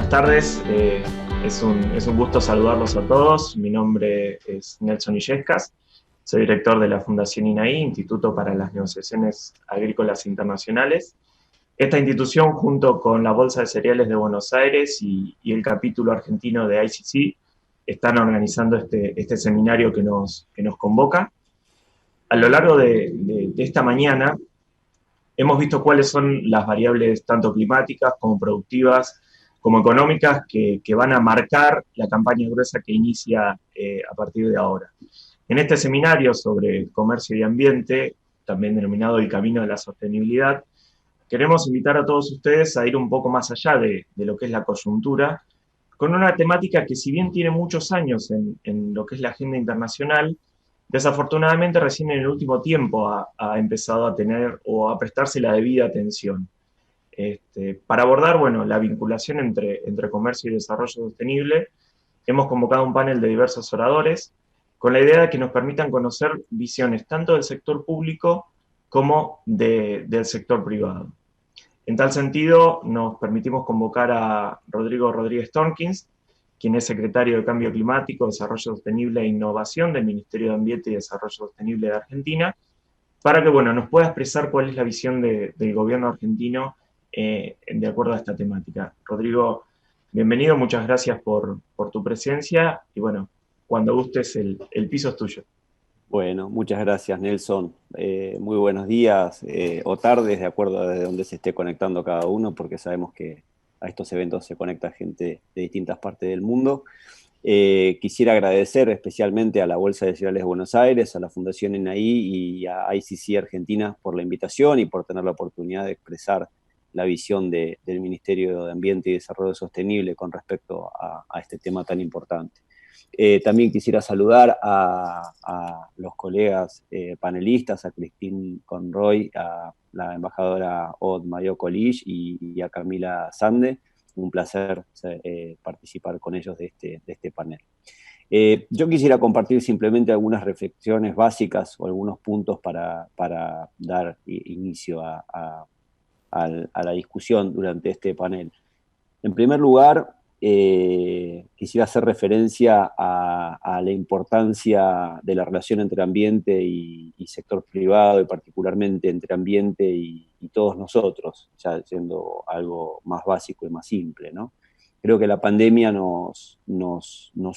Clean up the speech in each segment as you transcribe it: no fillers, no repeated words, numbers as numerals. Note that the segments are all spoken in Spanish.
buenas tardes. Es un gusto saludarlos a todos. Mi nombre es Nelson Illescas. Soy director de la Fundación INAI, Instituto para las Negociaciones Agrícolas Internacionales. Esta institución, junto con la Bolsa de Cereales de Buenos Aires y el capítulo argentino de ICC, están organizando este seminario que nos convoca. A lo largo de esta mañana hemos visto cuáles son las variables tanto climáticas como productivas como económicas que van a marcar la campaña gruesa que inicia a partir de ahora. En este seminario sobre comercio y ambiente, también denominado El Camino de la Sostenibilidad, queremos invitar a todos ustedes a ir un poco más allá de lo que es la coyuntura, con una temática que, si bien tiene muchos años en lo que es la agenda internacional, desafortunadamente recién en el último tiempo ha empezado a tener o a prestarse la debida atención. Para abordar, bueno, la vinculación entre comercio y desarrollo sostenible, hemos convocado un panel de diversos oradores con la idea de que nos permitan conocer visiones tanto del sector público como del sector privado. En tal sentido, nos permitimos convocar a Rodrigo Rodríguez Tompkins, quien es secretario de Cambio Climático, Desarrollo Sostenible e Innovación del Ministerio de Ambiente y Desarrollo Sostenible de Argentina, para que, bueno, nos pueda expresar cuál es la visión del gobierno argentino de acuerdo a esta temática. Rodrigo, bienvenido, muchas gracias por tu presencia y, bueno, cuando gustes el piso es tuyo. Bueno, muchas gracias, Nelson. Muy buenos días o tardes, de acuerdo a desde dónde se esté conectando cada uno, porque sabemos que a estos eventos se conecta gente de distintas partes del mundo. Quisiera agradecer especialmente a la Bolsa de Cereales de Buenos Aires, a la Fundación INAI y a ICC Argentina por la invitación y por tener la oportunidad de expresar la visión del Ministerio de Ambiente y Desarrollo Sostenible con respecto a este tema tan importante. También quisiera saludar a los colegas panelistas, a Christine Conroy, a la embajadora Aude Maillot-Colich y a Camila Sande. Un placer participar con ellos de este panel. Yo quisiera compartir simplemente algunas reflexiones básicas o algunos puntos para dar inicio a la discusión durante este panel. En primer lugar, quisiera hacer referencia a la importancia de la relación entre ambiente y sector privado, y particularmente entre ambiente y todos nosotros, ya siendo algo más básico y más simple, ¿no? Creo que la pandemia nos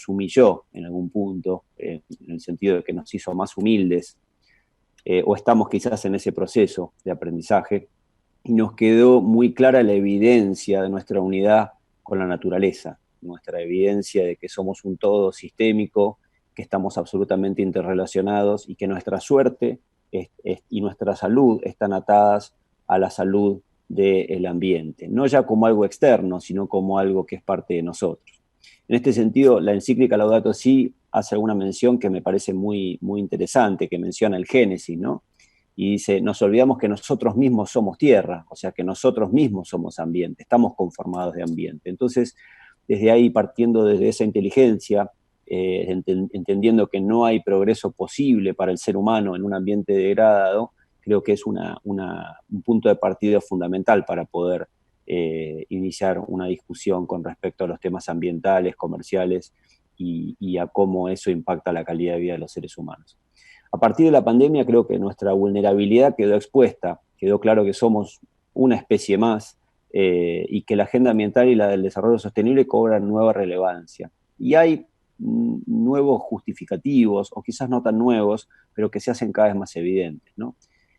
humilló en algún punto, en el sentido de que nos hizo más humildes, o estamos quizás en ese proceso de aprendizaje, y nos quedó muy clara la evidencia de nuestra unidad con la naturaleza, nuestra evidencia de que somos un todo sistémico, que estamos absolutamente interrelacionados y que nuestra suerte y nuestra salud están atadas a la salud del ambiente, no ya como algo externo, sino como algo que es parte de nosotros. En este sentido, la encíclica Laudato Si hace alguna mención que me parece muy, muy interesante, que menciona el Génesis, ¿no? Y dice, nos olvidamos que nosotros mismos somos tierra, o sea, que nosotros mismos somos ambiente, estamos conformados de ambiente. Entonces, desde ahí, partiendo desde esa inteligencia, entendiendo que no hay progreso posible para el ser humano en un ambiente degradado, creo que es un punto de partida fundamental para poder iniciar una discusión con respecto a los temas ambientales, comerciales y a cómo eso impacta la calidad de vida de los seres humanos. A partir de la pandemia creo que nuestra vulnerabilidad quedó expuesta, quedó claro que somos una especie más y que la agenda ambiental y la del desarrollo sostenible cobran nueva relevancia. Y hay nuevos justificativos, o quizás no tan nuevos, pero que se hacen cada vez más evidentes, ¿no?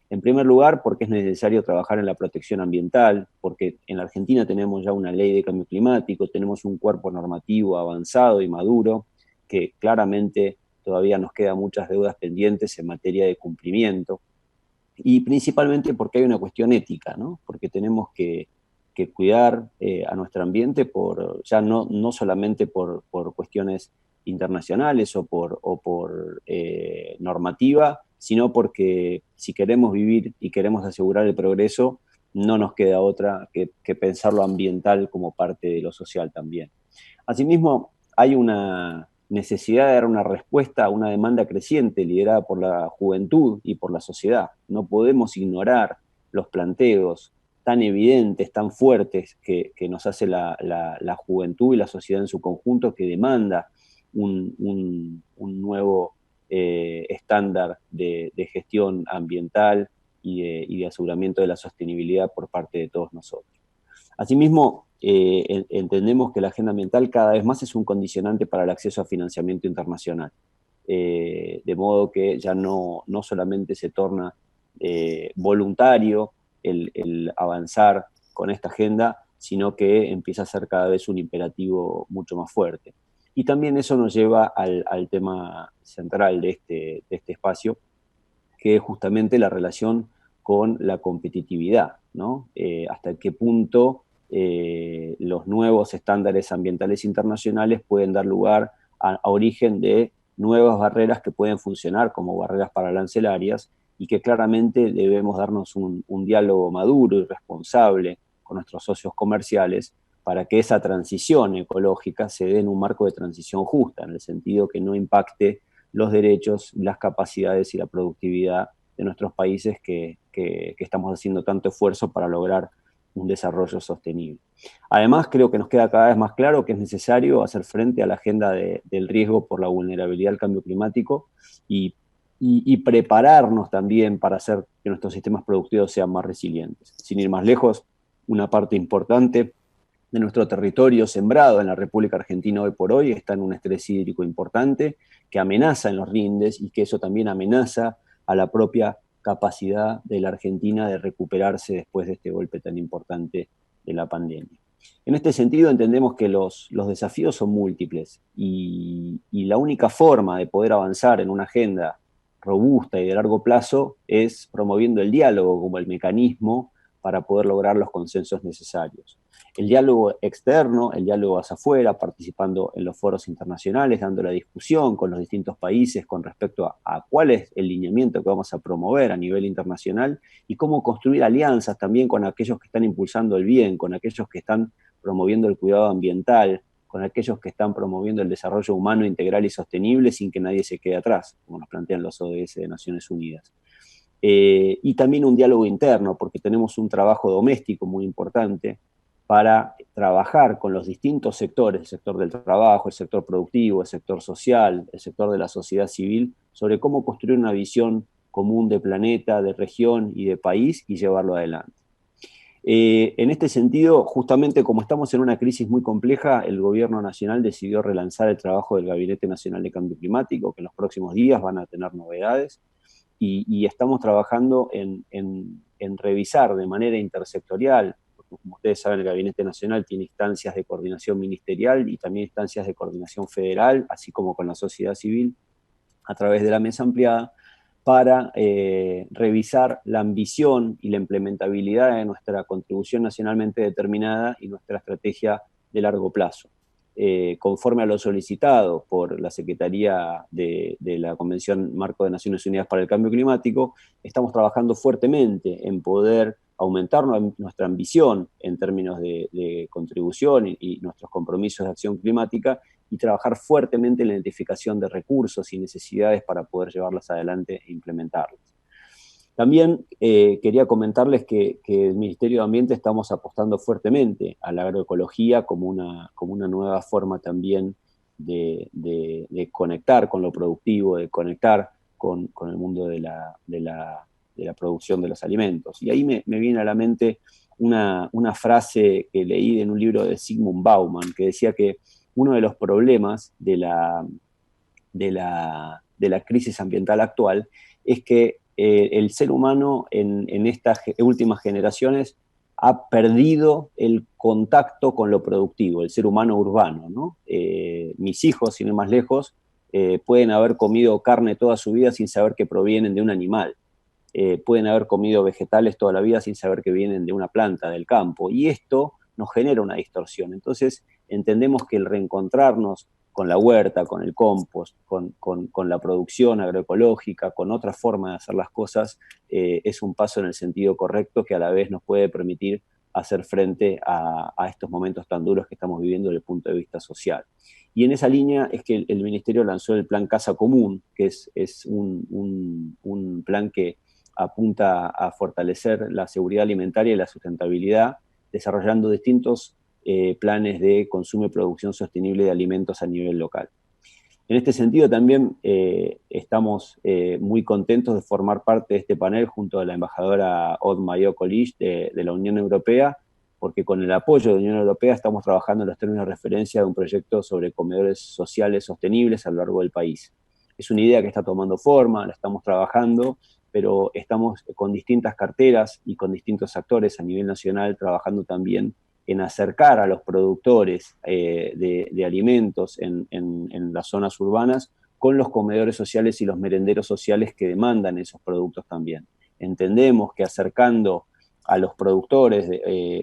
En primer lugar, porque es necesario trabajar en la protección ambiental, porque en la Argentina tenemos ya una ley de cambio climático, tenemos un cuerpo normativo avanzado y maduro que claramente todavía nos quedan muchas deudas pendientes en materia de cumplimiento, y principalmente porque hay una cuestión ética, ¿no? Porque tenemos que cuidar a nuestro ambiente ya no solamente por cuestiones internacionales o por normativa, sino porque si queremos vivir y queremos asegurar el progreso, no nos queda otra que pensar lo ambiental como parte de lo social también. Asimismo, hay una necesidad de dar una respuesta a una demanda creciente liderada por la juventud y por la sociedad. No podemos ignorar los planteos tan evidentes, tan fuertes que nos hace la juventud y la sociedad en su conjunto, que demanda un nuevo estándar de gestión ambiental y de aseguramiento de la sostenibilidad por parte de todos nosotros. Asimismo, entendemos que la agenda ambiental cada vez más es un condicionante para el acceso a financiamiento internacional, de modo que ya no solamente se torna voluntario el avanzar con esta agenda, sino que empieza a ser cada vez un imperativo mucho más fuerte. Y también eso nos lleva al tema central de este espacio, que es justamente la relación con la competitividad, ¿no? Hasta qué punto los nuevos estándares ambientales internacionales pueden dar lugar a origen de nuevas barreras que pueden funcionar como barreras paralancelarias, y que claramente debemos darnos un diálogo maduro y responsable con nuestros socios comerciales para que esa transición ecológica se dé en un marco de transición justa, en el sentido que no impacte los derechos, las capacidades y la productividad de nuestros países que estamos haciendo tanto esfuerzo para lograr un desarrollo sostenible. Además, creo que nos queda cada vez más claro que es necesario hacer frente a la agenda del riesgo por la vulnerabilidad al cambio climático y prepararnos también para hacer que nuestros sistemas productivos sean más resilientes. Sin ir más lejos, una parte importante de nuestro territorio sembrado en la República Argentina hoy por hoy está en un estrés hídrico importante que amenaza en los rindes, y que eso también amenaza a la propia capacidad de la Argentina de recuperarse después de este golpe tan importante de la pandemia. En este sentido, entendemos que los desafíos son múltiples, y la única forma de poder avanzar en una agenda robusta y de largo plazo es promoviendo el diálogo como el mecanismo para poder lograr los consensos necesarios. El diálogo externo, el diálogo hacia afuera, participando en los foros internacionales, dando la discusión con los distintos países con respecto a cuál es el lineamiento que vamos a promover a nivel internacional, y cómo construir alianzas también con aquellos que están impulsando el bien, con aquellos que están promoviendo el cuidado ambiental, con aquellos que están promoviendo el desarrollo humano integral y sostenible sin que nadie se quede atrás, como nos plantean los ODS de Naciones Unidas. Y también un diálogo interno, porque tenemos un trabajo doméstico muy importante para trabajar con los distintos sectores, el sector del trabajo, el sector productivo, el sector social, el sector de la sociedad civil, sobre cómo construir una visión común de planeta, de región y de país, y llevarlo adelante. En este sentido, justamente como estamos en una crisis muy compleja, el gobierno nacional decidió relanzar el trabajo del Gabinete Nacional de Cambio Climático, que en los próximos días van a tener novedades, y estamos trabajando en revisar de manera intersectorial, porque como ustedes saben, el Gabinete Nacional tiene instancias de coordinación ministerial y también instancias de coordinación federal, así como con la sociedad civil, a través de la mesa ampliada, para revisar la ambición y la implementabilidad de nuestra contribución nacionalmente determinada y nuestra estrategia de largo plazo. Conforme a lo solicitado por la Secretaría de la Convención Marco de Naciones Unidas para el Cambio Climático, estamos trabajando fuertemente en poder aumentar nuestra ambición en términos de contribución y nuestros compromisos de acción climática, y trabajar fuertemente en la identificación de recursos y necesidades para poder llevarlas adelante e implementarlas. También quería comentarles que el Ministerio de Ambiente estamos apostando fuertemente a la agroecología como una nueva forma también de conectar con lo productivo, de conectar con el mundo de la producción de los alimentos. Y ahí me viene a la mente una frase que leí en un libro de Zygmunt Bauman, que decía que uno de los problemas de la crisis ambiental actual es que el ser humano en estas últimas generaciones ha perdido el contacto con lo productivo, el ser humano urbano, ¿no? Mis hijos, sin ir más lejos, pueden haber comido carne toda su vida sin saber que provienen de un animal. Pueden haber comido vegetales toda la vida sin saber que vienen de una planta del campo, y esto nos genera una distorsión. Entonces entendemos que el reencontrarnos con la huerta, con el compost, con la producción agroecológica, con otra forma de hacer las cosas, es un paso en el sentido correcto, que a la vez nos puede permitir hacer frente a estos momentos tan duros que estamos viviendo desde el punto de vista social. Y en esa línea es que el Ministerio lanzó el Plan Casa Común, que es un plan que apunta a fortalecer la seguridad alimentaria y la sustentabilidad, desarrollando distintos planes de consumo y producción sostenible de alimentos a nivel local. En este sentido también estamos muy contentos de formar parte de este panel junto a la embajadora Aude Mayot-Colich de la Unión Europea, porque con el apoyo de la Unión Europea estamos trabajando en los términos de referencia de un proyecto sobre comedores sociales sostenibles a lo largo del país. Es una idea que está tomando forma, la estamos trabajando, pero estamos con distintas carteras y con distintos actores a nivel nacional trabajando también en acercar a los productores de alimentos en las zonas urbanas con los comedores sociales y los merenderos sociales que demandan esos productos también. Entendemos que acercando a los productores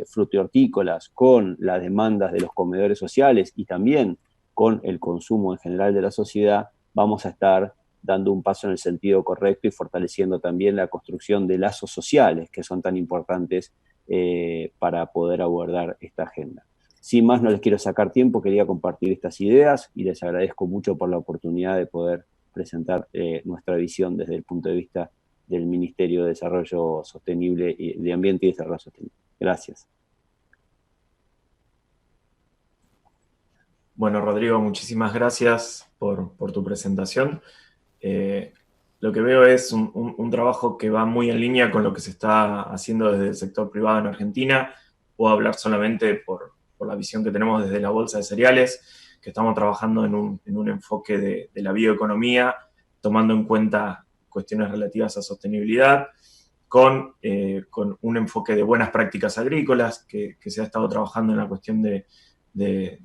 frutihortícolas con las demandas de los comedores sociales y también con el consumo en general de la sociedad, vamos a estar dando un paso en el sentido correcto y fortaleciendo también la construcción de lazos sociales que son tan importantes para poder abordar esta agenda. Sin más, no les quiero sacar tiempo, quería compartir estas ideas y les agradezco mucho por la oportunidad de poder presentar nuestra visión desde el punto de vista del Ministerio de Desarrollo Sostenible y de Ambiente y Desarrollo Sostenible. Gracias. Bueno, Rodrigo, muchísimas gracias por tu presentación. Lo que veo es un trabajo que va muy en línea con lo que se está haciendo desde el sector privado en Argentina. Puedo hablar solamente por la visión que tenemos desde la Bolsa de Cereales, que estamos trabajando en un enfoque de la bioeconomía, tomando en cuenta cuestiones relativas a sostenibilidad, con un enfoque de buenas prácticas agrícolas, que se ha estado trabajando en la cuestión de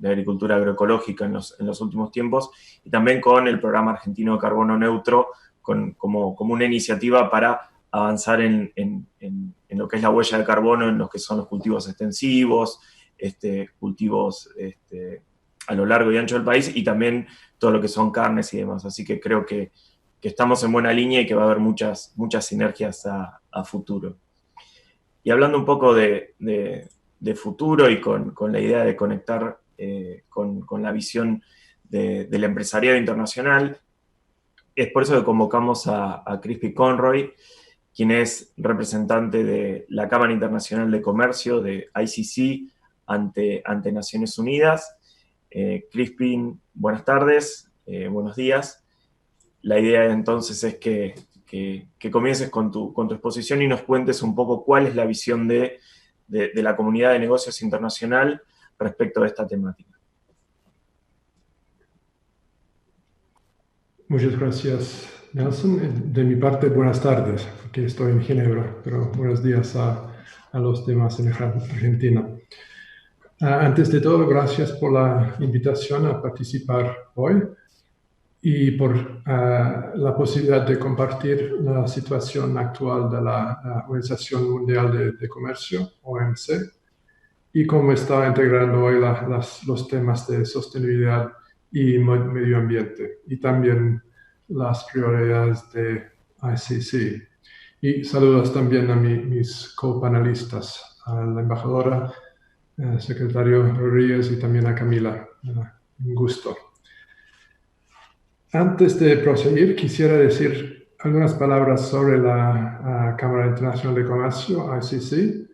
agricultura agroecológica en los últimos tiempos, y también con el programa argentino de carbono neutro, como una iniciativa para avanzar en lo que es la huella de carbono, en lo que son los cultivos extensivos, cultivos a lo largo y ancho del país, y también todo lo que son carnes y demás. Así que creo que estamos en buena línea y que va a haber muchas sinergias a futuro. Y hablando un poco de futuro y con la idea de conectar con la visión del empresariado internacional, es por eso que convocamos a Crispin Conroy, quien es representante de la Cámara Internacional de Comercio, de ICC, ante Naciones Unidas. Crispin, buenas tardes, buenos días. La idea entonces es que comiences con tu exposición y nos cuentes un poco cuál es la visión de la comunidad de negocios internacional respecto a esta temática. Muchas gracias, Nelson. De mi parte, buenas tardes, porque estoy en Ginebra, pero buenos días a los demás en Argentina. Antes de todo, gracias por la invitación a participar hoy y por la posibilidad de compartir la situación actual de la Organización Mundial de Comercio, OMC, y cómo está integrando hoy los temas de sostenibilidad y medio ambiente, y también las prioridades de ICC. Y saludos también a mis copanelistas, a la embajadora, secretario Rodríguez y también a Camila. Un gusto. Antes de proseguir, quisiera decir algunas palabras sobre la Cámara Internacional de Comercio, ICC.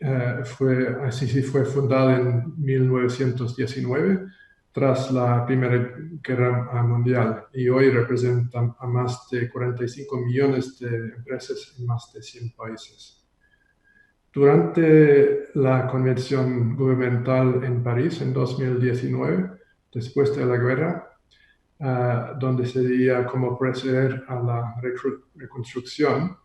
ICC fue fundada en 1919 tras la Primera Guerra Mundial y hoy representa a más de 45 millones de empresas en más de 100 países. Durante la Convención Gubernamental en París en 2019, después de la guerra, donde se veía cómo proceder a la reconstrucción,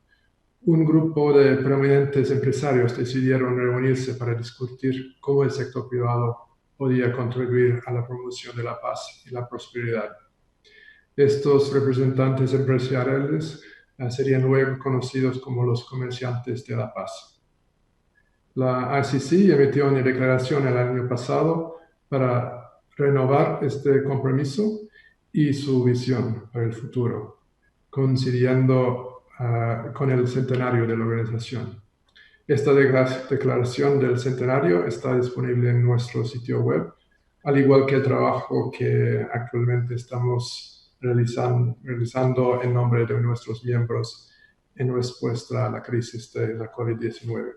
un grupo de prominentes empresarios decidieron reunirse para discutir cómo el sector privado podía contribuir a la promoción de la paz y la prosperidad. Estos representantes empresariales serían luego conocidos como los comerciantes de la paz. La ICC emitió una declaración el año pasado para renovar este compromiso y su visión para el futuro, coincidiendo con el centenario de la organización. Esta declaración del centenario está disponible en nuestro sitio web, al igual que el trabajo que actualmente estamos realizando en nombre de nuestros miembros en respuesta a la crisis de la COVID-19.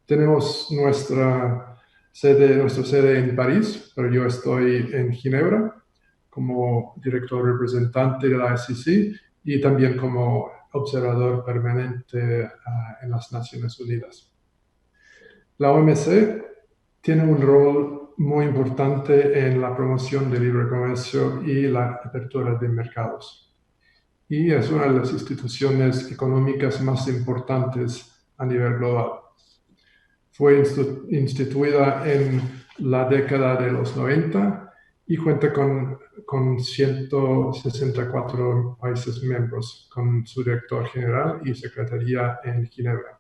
Tenemos nuestra sede en París, pero yo estoy en Ginebra como director representante de la SEC y también como observador permanente en las Naciones Unidas. La OMC tiene un rol muy importante en la promoción del libre comercio y la apertura de mercados. Y es una de las instituciones económicas más importantes a nivel global. Fue instituida en la década de los 90 y cuenta con 164 países miembros, con su director general y secretaría en Ginebra.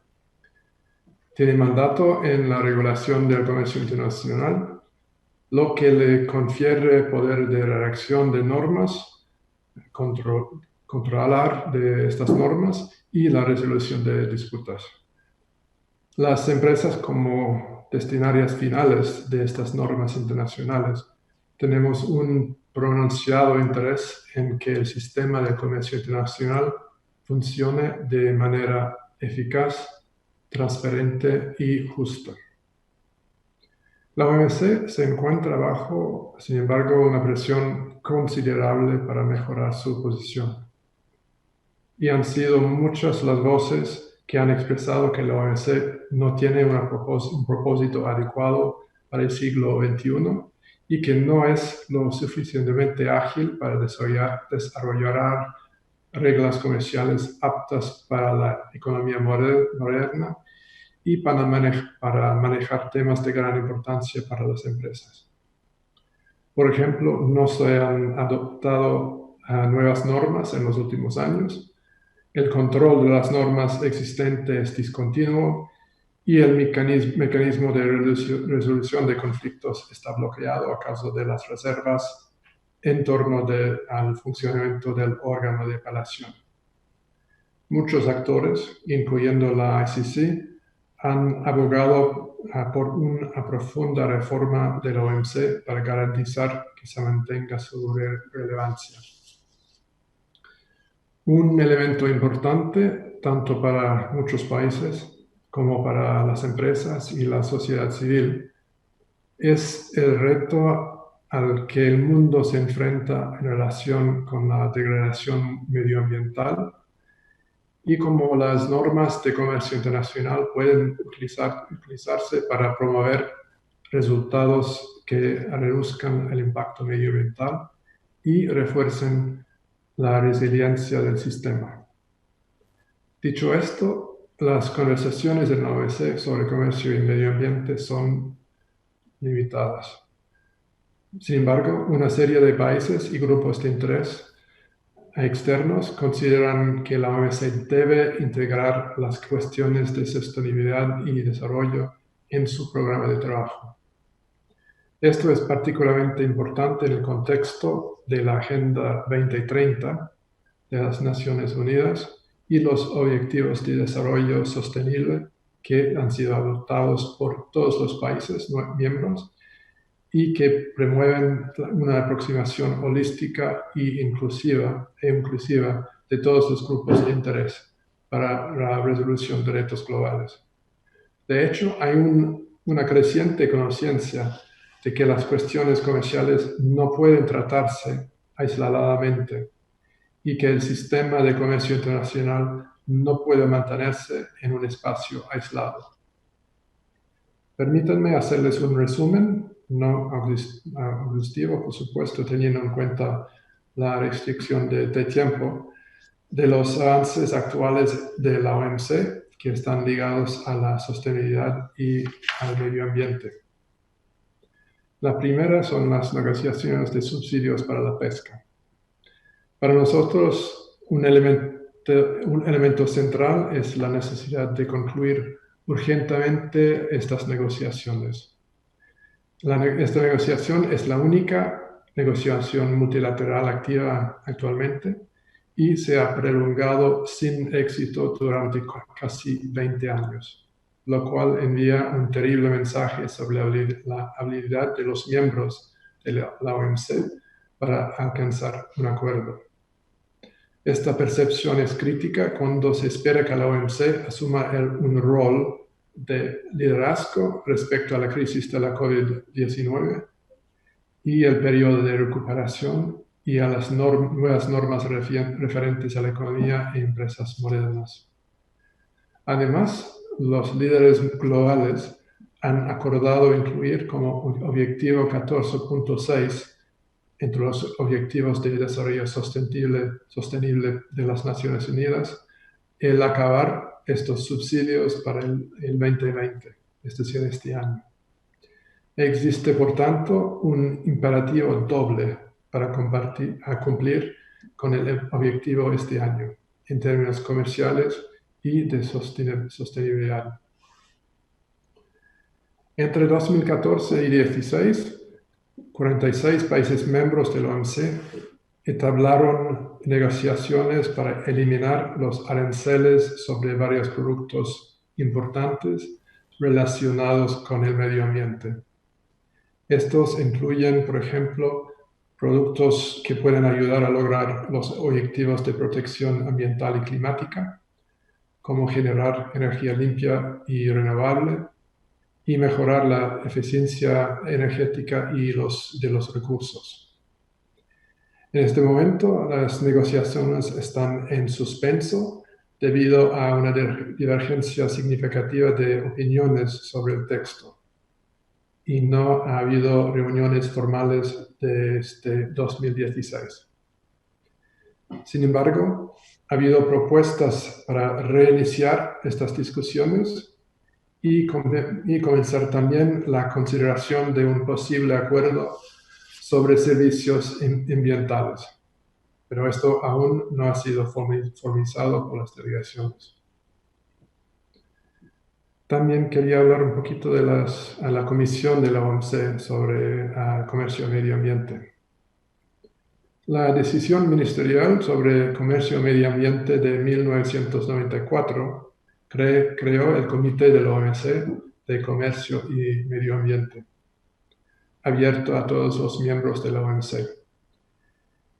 Tiene mandato en la regulación del comercio internacional, lo que le confiere poder de redacción de normas, controlar de estas normas y la resolución de disputas. Las empresas como destinatarias finales de estas normas internacionales tenemos un pronunciado interés en que el sistema de comercio internacional funcione de manera eficaz, transparente y justa. La OMC se encuentra bajo, sin embargo, una presión considerable para mejorar su posición. Y han sido muchas las voces que han expresado que la OMC no tiene un propósito adecuado para el siglo XXI y que no es lo suficientemente ágil para desarrollar reglas comerciales aptas para la economía moderna y para manejar temas de gran importancia para las empresas. Por ejemplo, no se han adoptado nuevas normas en los últimos años. El control de las normas existentes es discontinuo y el mecanismo de resolución de conflictos está bloqueado a causa de las reservas en torno al funcionamiento del órgano de apelación. Muchos actores, incluyendo la SEC, han abogado por una profunda reforma de la OMC para garantizar que se mantenga su relevancia. Un elemento importante, tanto para muchos países como para las empresas y la sociedad civil, es el reto al que el mundo se enfrenta en relación con la degradación medioambiental y cómo las normas de comercio internacional pueden utilizarse para promover resultados que reduzcan el impacto medioambiental y refuercen la resiliencia del sistema. Dicho esto, las conversaciones en la OMC sobre comercio y medio ambiente son limitadas. Sin embargo, una serie de países y grupos de interés externos consideran que la OMC debe integrar las cuestiones de sostenibilidad y desarrollo en su programa de trabajo. Esto es particularmente importante en el contexto de la Agenda 2030 de las Naciones Unidas y los Objetivos de Desarrollo Sostenible que han sido adoptados por todos los países miembros y que promueven una aproximación holística e inclusiva de todos los grupos de interés para la resolución de retos globales. De hecho, hay una creciente conciencia de que las cuestiones comerciales no pueden tratarse aisladamente y que el sistema de comercio internacional no puede mantenerse en un espacio aislado. Permítanme hacerles un resumen, no exhaustivo, por supuesto, teniendo en cuenta la restricción de tiempo, de los avances actuales de la OMC que están ligados a la sostenibilidad y al medio ambiente. La primera son las negociaciones de subsidios para la pesca. Para nosotros, un elemento central es la necesidad de concluir urgentemente estas negociaciones. Esta negociación es la única negociación multilateral activa actualmente y se ha prolongado sin éxito durante casi 20 años, lo cual envía un terrible mensaje sobre la habilidad de los miembros de la OMC para alcanzar un acuerdo. Esta percepción es crítica cuando se espera que la OMC asuma un rol de liderazgo respecto a la crisis de la COVID-19 y el periodo de recuperación y a las nuevas normas referentes a la economía e empresas modernas. Además, los líderes globales han acordado incluir como objetivo 14.6 entre los objetivos de desarrollo sostenible de las Naciones Unidas el acabar estos subsidios para el 2020, es decir, este año. Existe, por tanto, un imperativo doble para cumplir con el objetivo este año, en términos comerciales y de sostenibilidad. Entre 2014 y 2016, 46 países miembros de la OMC entablaron negociaciones para eliminar los aranceles sobre varios productos importantes relacionados con el medio ambiente. Estos incluyen, por ejemplo, productos que pueden ayudar a lograr los objetivos de protección ambiental y climática, como generar energía limpia y renovable, y mejorar la eficiencia energética y de los recursos. En este momento, las negociaciones están en suspenso debido a una divergencia significativa de opiniones sobre el texto, y no ha habido reuniones formales desde 2016. Sin embargo, ha habido propuestas para reiniciar estas discusiones y comenzar también la consideración de un posible acuerdo sobre servicios ambientales. Pero esto aún no ha sido formalizado por las delegaciones. También quería hablar un poquito de la Comisión de la OMC sobre comercio y medio ambiente. La decisión ministerial sobre comercio y medio ambiente de 1994 creó el Comité de la OMC de Comercio y Medio Ambiente, abierto a todos los miembros de la OMC.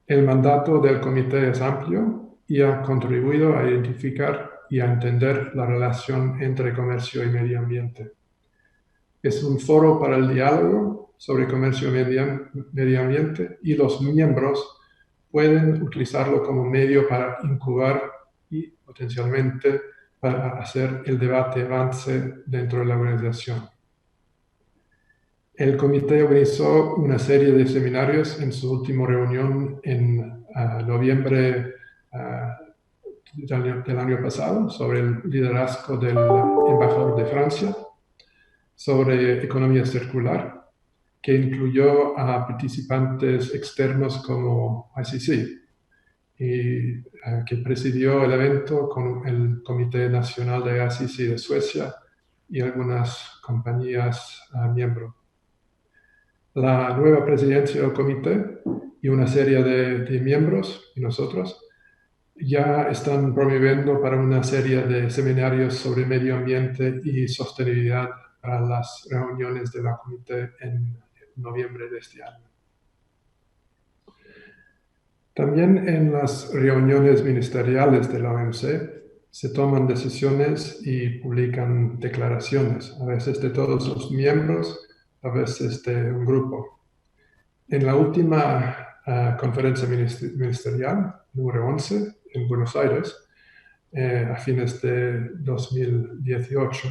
El mandato del comité es amplio y ha contribuido a identificar y a entender la relación entre comercio y medio ambiente. Es un foro para el diálogo sobre comercio y medio ambiente, y los miembros pueden utilizarlo como medio para incubar y potencialmente para hacer el debate avance dentro de la organización. El comité organizó una serie de seminarios en su última reunión en noviembre del año pasado sobre el liderazgo del embajador de Francia, sobre economía circular, que incluyó a participantes externos como ICC, y que presidió el evento con el Comité Nacional de ICC de Suecia y algunas compañías miembros. La nueva presidencia del comité y una serie de miembros y nosotros ya están promoviendo para una serie de seminarios sobre medio ambiente y sostenibilidad para las reuniones de la comité en noviembre de este año. También en las reuniones ministeriales de la OMC se toman decisiones y publican declaraciones, a veces de todos los miembros, a veces de un grupo. En la última conferencia ministerial, número 11, en Buenos Aires, a fines de 2018,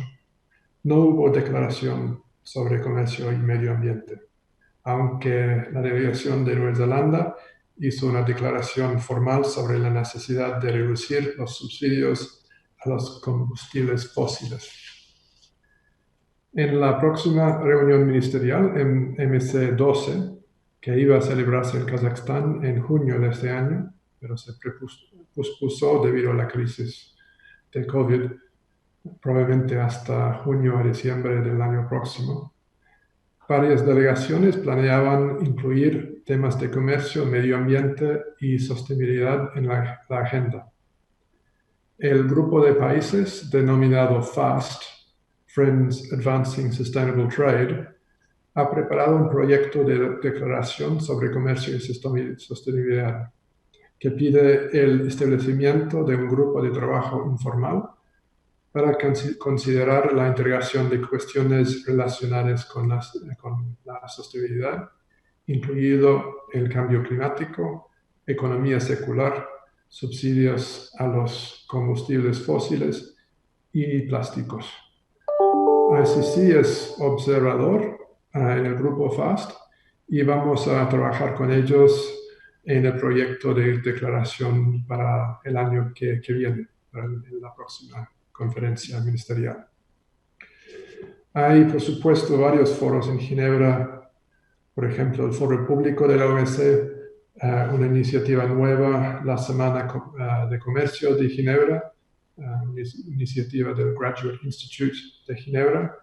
no hubo declaración sobre comercio y medio ambiente, aunque la delegación de Nueva Zelanda hizo una declaración formal sobre la necesidad de reducir los subsidios a los combustibles fósiles. En la próxima reunión ministerial, en MC12, que iba a celebrarse en Kazajstán en junio de este año, pero se pospuso debido a la crisis de COVID, probablemente hasta junio a diciembre del año próximo. Varias delegaciones planeaban incluir temas de comercio, medio ambiente y sostenibilidad en la agenda. El grupo de países denominado FAST, Friends Advancing Sustainable Trade, ha preparado un proyecto de declaración sobre comercio y sostenibilidad. que pide el establecimiento de un grupo de trabajo informal para considerar la integración de cuestiones relacionadas con la sostenibilidad, incluido el cambio climático, economía circular, subsidios a los combustibles fósiles y plásticos. ICC es observador en el grupo FAST y vamos a trabajar con ellos en el proyecto de declaración para el año que viene, en la próxima conferencia ministerial. Hay, por supuesto, varios foros en Ginebra, por ejemplo, el Foro Público de la OMC, una iniciativa nueva, la Semana de Comercio de Ginebra, una iniciativa del Graduate Institute de Ginebra,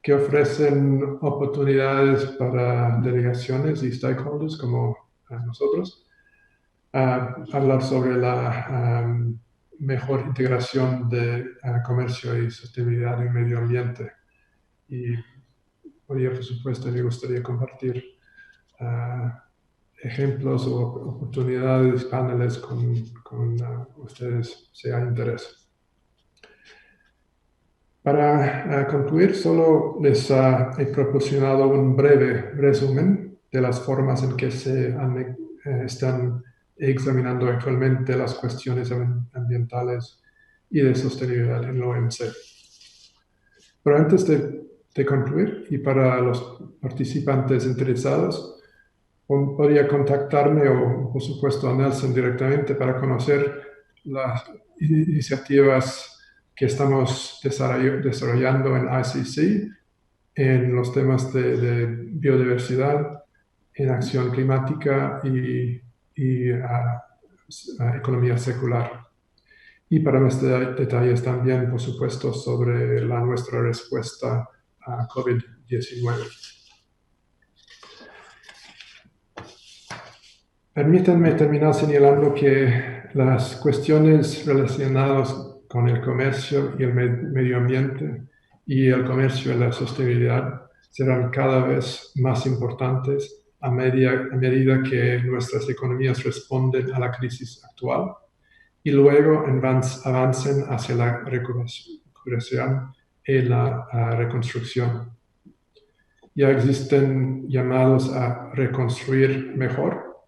que ofrecen oportunidades para delegaciones y stakeholders como nosotros, hablar sobre la mejor integración de comercio y sostenibilidad en medio ambiente. Y por supuesto, me gustaría compartir ejemplos o oportunidades, paneles con ustedes, si hay interés. Para concluir, solo les he proporcionado un breve resumen de las formas en que se están examinando actualmente las cuestiones ambientales y de sostenibilidad en la OMC. Pero antes de concluir, y para los participantes interesados, podría contactarme o, por supuesto, a Nelson directamente para conocer las iniciativas que estamos desarrollando en ICC en los temas de biodiversidad, en acción climática y economía circular. Y para más detalles también, por supuesto, sobre nuestra respuesta a COVID-19. Permítanme terminar señalando que las cuestiones relacionadas con el comercio y el medio ambiente y el comercio y la sostenibilidad serán cada vez más importantes a medida que nuestras economías responden a la crisis actual y luego avancen hacia la recuperación y la reconstrucción. Ya existen llamados a reconstruir mejor,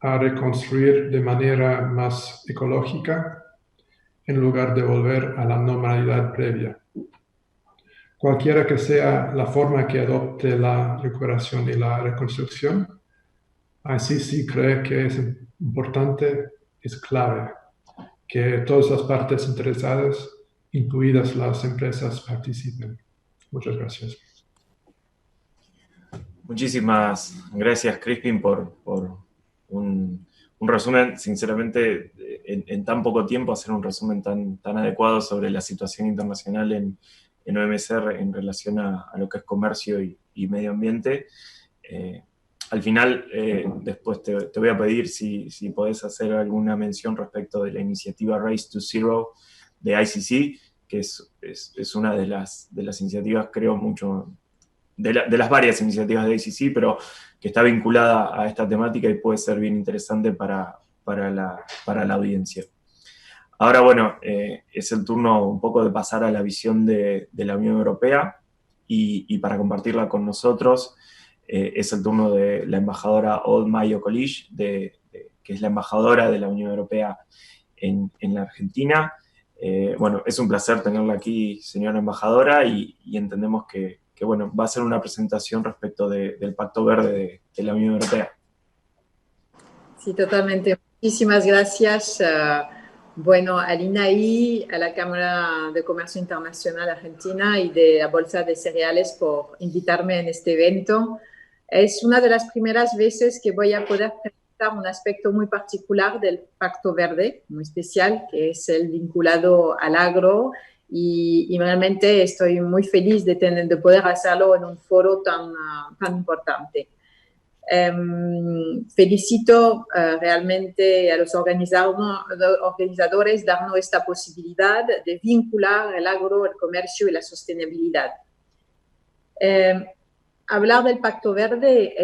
a reconstruir de manera más ecológica, en lugar de volver a la normalidad previa. Cualquiera que sea la forma que adopte la recuperación y la reconstrucción, ICC cree que es importante, es clave, que todas las partes interesadas, incluidas las empresas, participen. Muchas gracias. Muchísimas gracias, Crispin, por un resumen, sinceramente, en tan poco tiempo, hacer un resumen tan adecuado sobre la situación internacional en OMC en relación a lo que es comercio y medio ambiente. Al final, después te voy a pedir si podés hacer alguna mención respecto de la iniciativa Race to Zero de ICC, que es una de las iniciativas, creo, mucho de las varias iniciativas de ICC, pero que está vinculada a esta temática y puede ser bien interesante para la audiencia. Ahora, bueno, es el turno un poco de pasar a la visión de la Unión Europea y para compartirla con nosotros es el turno de la embajadora Odd Mayo Kolish, que es la embajadora de la Unión Europea en la Argentina. Bueno, es un placer tenerla aquí, señora embajadora, y entendemos que bueno, va a ser una presentación respecto del Pacto Verde de la Unión Europea. Sí, totalmente. Muchísimas gracias. Bueno, al INAI, a la Cámara de Comercio Internacional Argentina y de la Bolsa de Cereales por invitarme en este evento. Es una de las primeras veces que voy a poder presentar un aspecto muy particular del Pacto Verde, muy especial, que es el vinculado al agro. Y realmente estoy muy feliz de poder hacerlo en un foro tan importante. Felicito realmente a los organizadores darnos esta posibilidad de vincular el agro, el comercio y la sostenibilidad. Hablar del Pacto Verde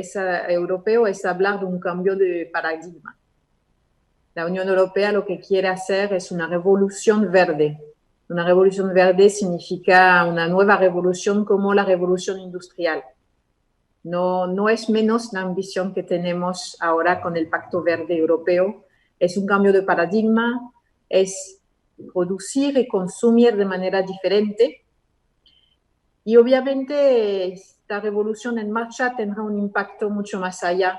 europeo es hablar de un cambio de paradigma. La Unión Europea lo que quiere hacer es una revolución verde. Una revolución verde significa una nueva revolución como la revolución industrial. No es menos la ambición que tenemos ahora con el Pacto Verde Europeo. Es un cambio de paradigma, es producir y consumir de manera diferente. Y obviamente esta revolución en marcha tendrá un impacto mucho más allá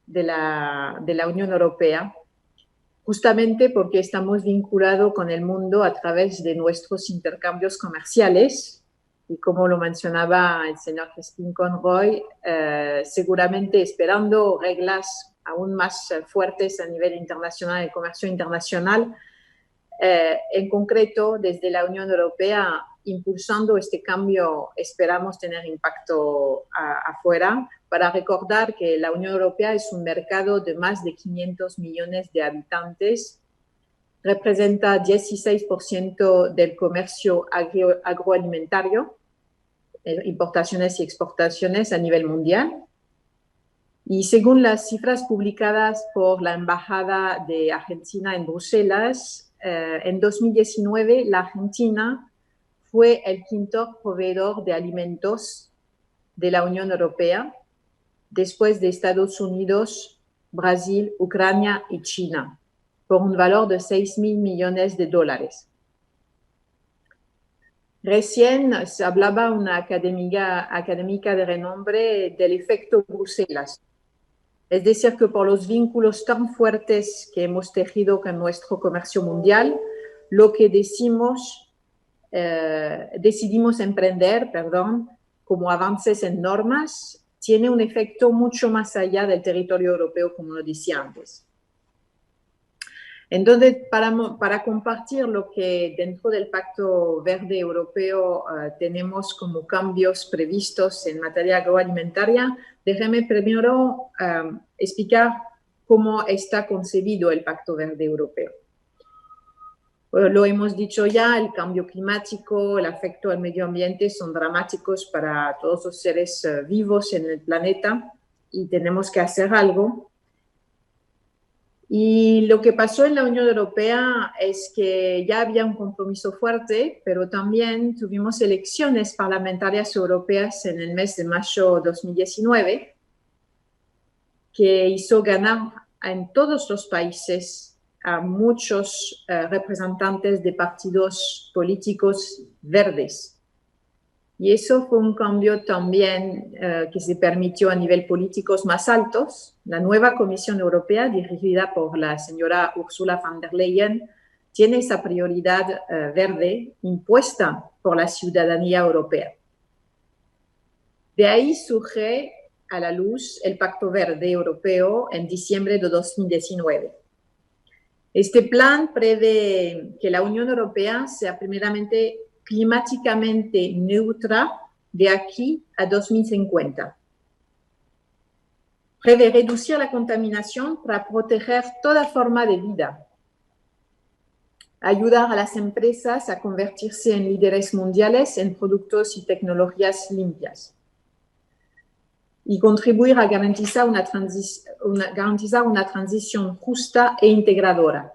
de la Unión Europea, justamente porque estamos vinculados con el mundo a través de nuestros intercambios comerciales. Y como lo mencionaba el señor Crispin Conroy, seguramente esperando reglas aún más fuertes a nivel internacional, el comercio internacional, en concreto desde la Unión Europea, impulsando este cambio, esperamos tener impacto afuera. Para recordar que la Unión Europea es un mercado de más de 500 millones de habitantes, representa 16% del comercio agroalimentario, importaciones y exportaciones a nivel mundial. Y según las cifras publicadas por la Embajada de Argentina en Bruselas, en 2019 la Argentina fue el quinto proveedor de alimentos de la Unión Europea, después de Estados Unidos, Brasil, Ucrania y China, por un valor de 6.000 millones de dólares. Recién se hablaba una académica de renombre del efecto Bruselas. Es decir, que por los vínculos tan fuertes que hemos tejido con nuestro comercio mundial, lo que decidimos emprender, como avances en normas, tiene un efecto mucho más allá del territorio europeo, como lo decía antes. Entonces, para compartir lo que dentro del Pacto Verde Europeo tenemos como cambios previstos en materia agroalimentaria, déjeme primero explicar cómo está concebido el Pacto Verde Europeo. Lo hemos dicho ya, el cambio climático, el efecto al medio ambiente son dramáticos para todos los seres vivos en el planeta y tenemos que hacer algo. Y lo que pasó en la Unión Europea es que ya había un compromiso fuerte, pero también tuvimos elecciones parlamentarias europeas en el mes de mayo de 2019, que hizo ganar en todos los países a muchos representantes de partidos políticos verdes. Y eso fue un cambio también que se permitió a nivel políticos más altos. La nueva Comisión Europea, dirigida por la señora Ursula von der Leyen, tiene esa prioridad verde impuesta por la ciudadanía europea. De ahí surge a la luz el Pacto Verde Europeo en diciembre de 2019. Este plan prevé que la Unión Europea sea primeramente climáticamente neutra de aquí a 2050. Prevé reducir la contaminación para proteger toda forma de vida, ayudar a las empresas a convertirse en líderes mundiales en productos y tecnologías limpias y contribuir a garantizar una transición justa e integradora.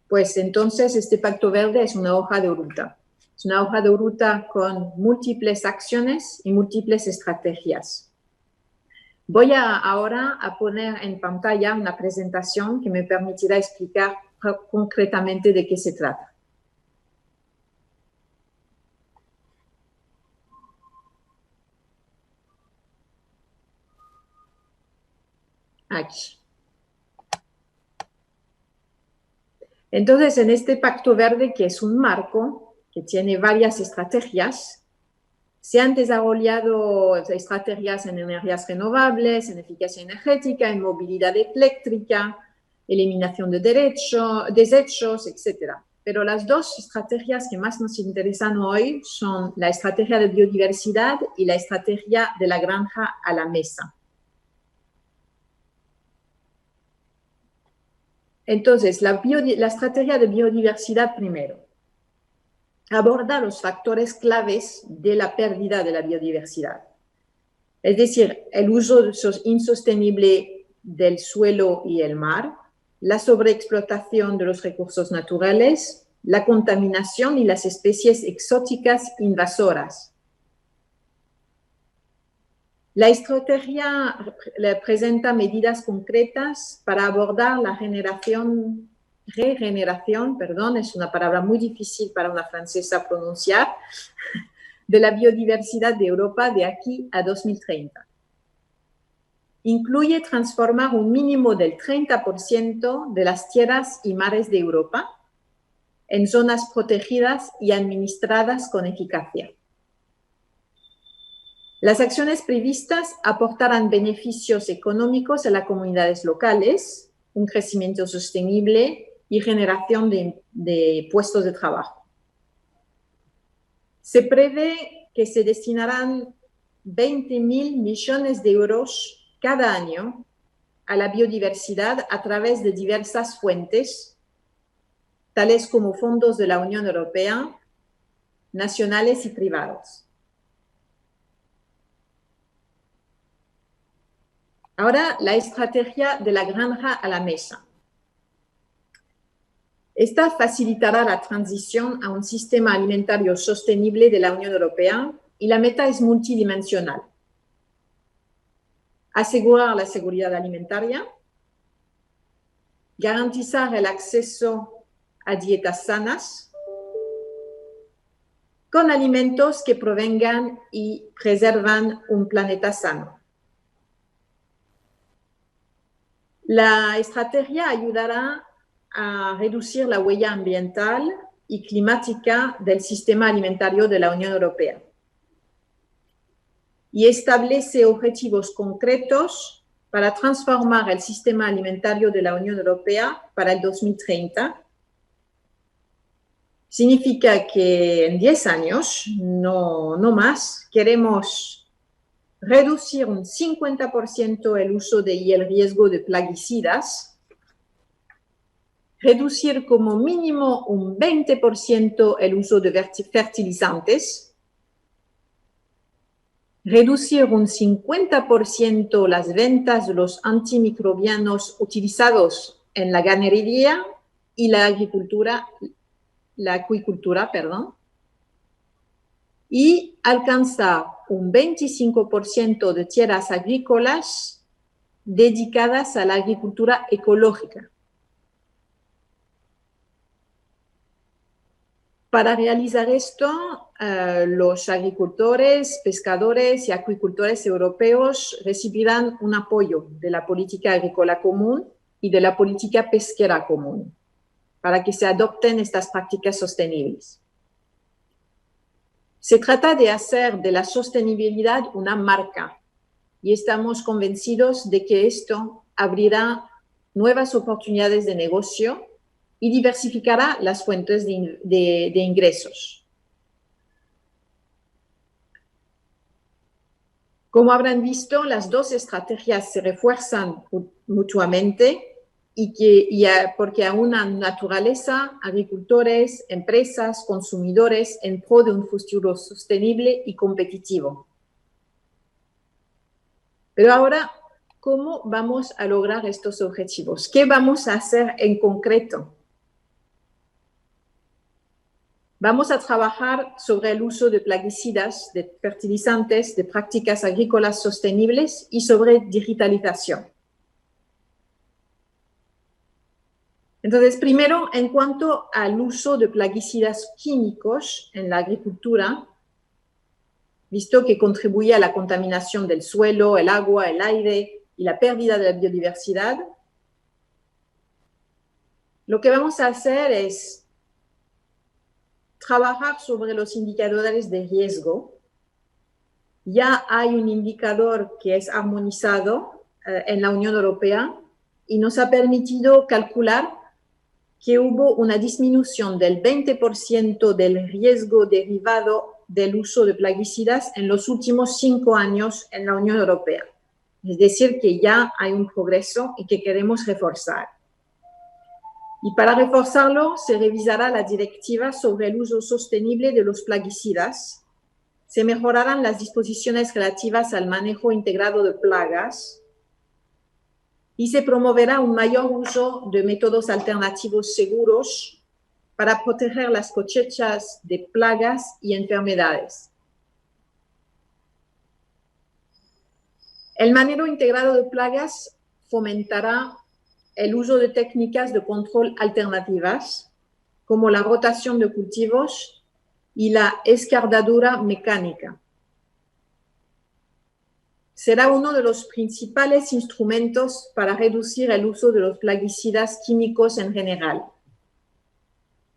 Pues entonces este Pacto Verde es una hoja de ruta. Es una hoja de ruta con múltiples acciones y múltiples estrategias. Voy ahora a poner en pantalla una presentación que me permitirá explicar concretamente de qué se trata. Aquí. Entonces, en este Pacto Verde, que es un marco, que tiene varias estrategias, se han desarrollado estrategias en energías renovables, en eficacia energética, en movilidad eléctrica, eliminación de desechos, etc. Pero las dos estrategias que más nos interesan hoy son la estrategia de biodiversidad y la estrategia de la granja a la mesa. Entonces, la estrategia de biodiversidad primero aborda los factores claves de la pérdida de la biodiversidad. Es decir, el uso insostenible del suelo y el mar, la sobreexplotación de los recursos naturales, la contaminación y las especies exóticas invasoras. La estrategia presenta medidas concretas para abordar la regeneración, es una palabra muy difícil para una francesa pronunciar, de la biodiversidad de Europa de aquí a 2030. Incluye transformar un mínimo del 30% de las tierras y mares de Europa en zonas protegidas y administradas con eficacia. Las acciones previstas aportarán beneficios económicos a las comunidades locales, un crecimiento sostenible y generación de puestos de trabajo. Se prevé que se destinarán 20.000 millones de euros cada año a la biodiversidad a través de diversas fuentes, tales como fondos de la Unión Europea, nacionales y privados. Ahora, la estrategia de la granja a la mesa. Esta facilitará la transición a un sistema alimentario sostenible de la Unión Europea y la meta es multidimensional. Asegurar la seguridad alimentaria, garantizar el acceso a dietas sanas, con alimentos que provengan y preservan un planeta sano. La estrategia ayudará a reducir la huella ambiental y climática del sistema alimentario de la Unión Europea y establece objetivos concretos para transformar el sistema alimentario de la Unión Europea para el 2030. Significa que en 10 años, no más, queremos reducir un 50% el uso y el riesgo de plaguicidas, reducir como mínimo un 20% el uso de fertilizantes, reducir un 50% las ventas de los antimicrobianos utilizados en la ganadería y la acuicultura, y alcanzar un 25% de tierras agrícolas dedicadas a la agricultura ecológica. Para realizar esto, los agricultores, pescadores y acuicultores europeos recibirán un apoyo de la política agrícola común y de la política pesquera común para que se adopten estas prácticas sostenibles. Se trata de hacer de la sostenibilidad una marca y estamos convencidos de que esto abrirá nuevas oportunidades de negocio y diversificará las fuentes de ingresos. Como habrán visto, las dos estrategias se refuerzan mutuamente porque aunan naturaleza, agricultores, empresas, consumidores en pro de un futuro sostenible y competitivo. Pero ahora, ¿cómo vamos a lograr estos objetivos? ¿Qué vamos a hacer en concreto? Vamos a trabajar sobre el uso de plaguicidas, de fertilizantes, de prácticas agrícolas sostenibles y sobre digitalización. Entonces, primero, en cuanto al uso de plaguicidas químicos en la agricultura, visto que contribuye a la contaminación del suelo, el agua, el aire y la pérdida de la biodiversidad, lo que vamos a hacer es trabajar sobre los indicadores de riesgo. Ya hay un indicador que es armonizado en la Unión Europea y nos ha permitido calcular que hubo una disminución del 20% del riesgo derivado del uso de plaguicidas en los últimos 5 años en la Unión Europea. Es decir, que ya hay un progreso y que queremos reforzar. Y para reforzarlo, se revisará la directiva sobre el uso sostenible de los plaguicidas, se mejorarán las disposiciones relativas al manejo integrado de plagas y se promoverá un mayor uso de métodos alternativos seguros para proteger las cosechas de plagas y enfermedades. El manejo integrado de plagas fomentará el uso de técnicas de control alternativas, como la rotación de cultivos y la escardadura mecánica. Será uno de los principales instrumentos para reducir el uso de los plaguicidas químicos en general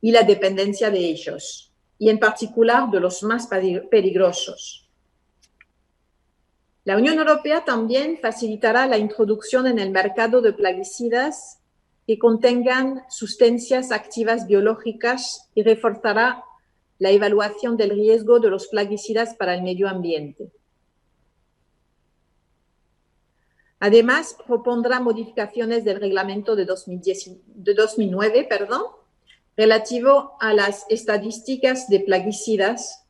y la dependencia de ellos, y en particular de los más peligrosos. La Unión Europea también facilitará la introducción en el mercado de plaguicidas que contengan sustancias activas biológicas y reforzará la evaluación del riesgo de los plaguicidas para el medio ambiente. Además, propondrá modificaciones del reglamento de 2009, relativo a las estadísticas de plaguicidas,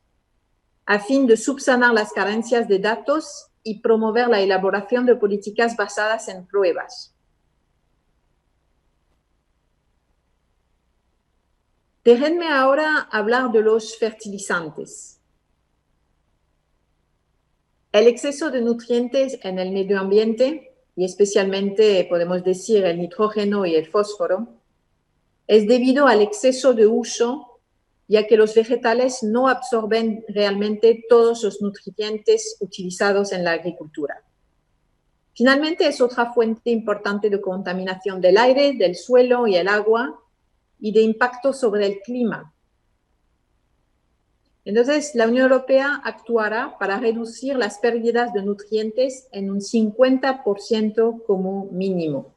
a fin de subsanar las carencias de datos y promover la elaboración de políticas basadas en pruebas. Déjenme ahora hablar de los fertilizantes. El exceso de nutrientes en el medio ambiente, y especialmente podemos decir el nitrógeno y el fósforo, es debido al exceso de uso, ya que los vegetales no absorben realmente todos los nutrientes utilizados en la agricultura. Finalmente, es otra fuente importante de contaminación del aire, del suelo y el agua, y de impacto sobre el clima. Entonces, la Unión Europea actuará para reducir las pérdidas de nutrientes en un 50% como mínimo,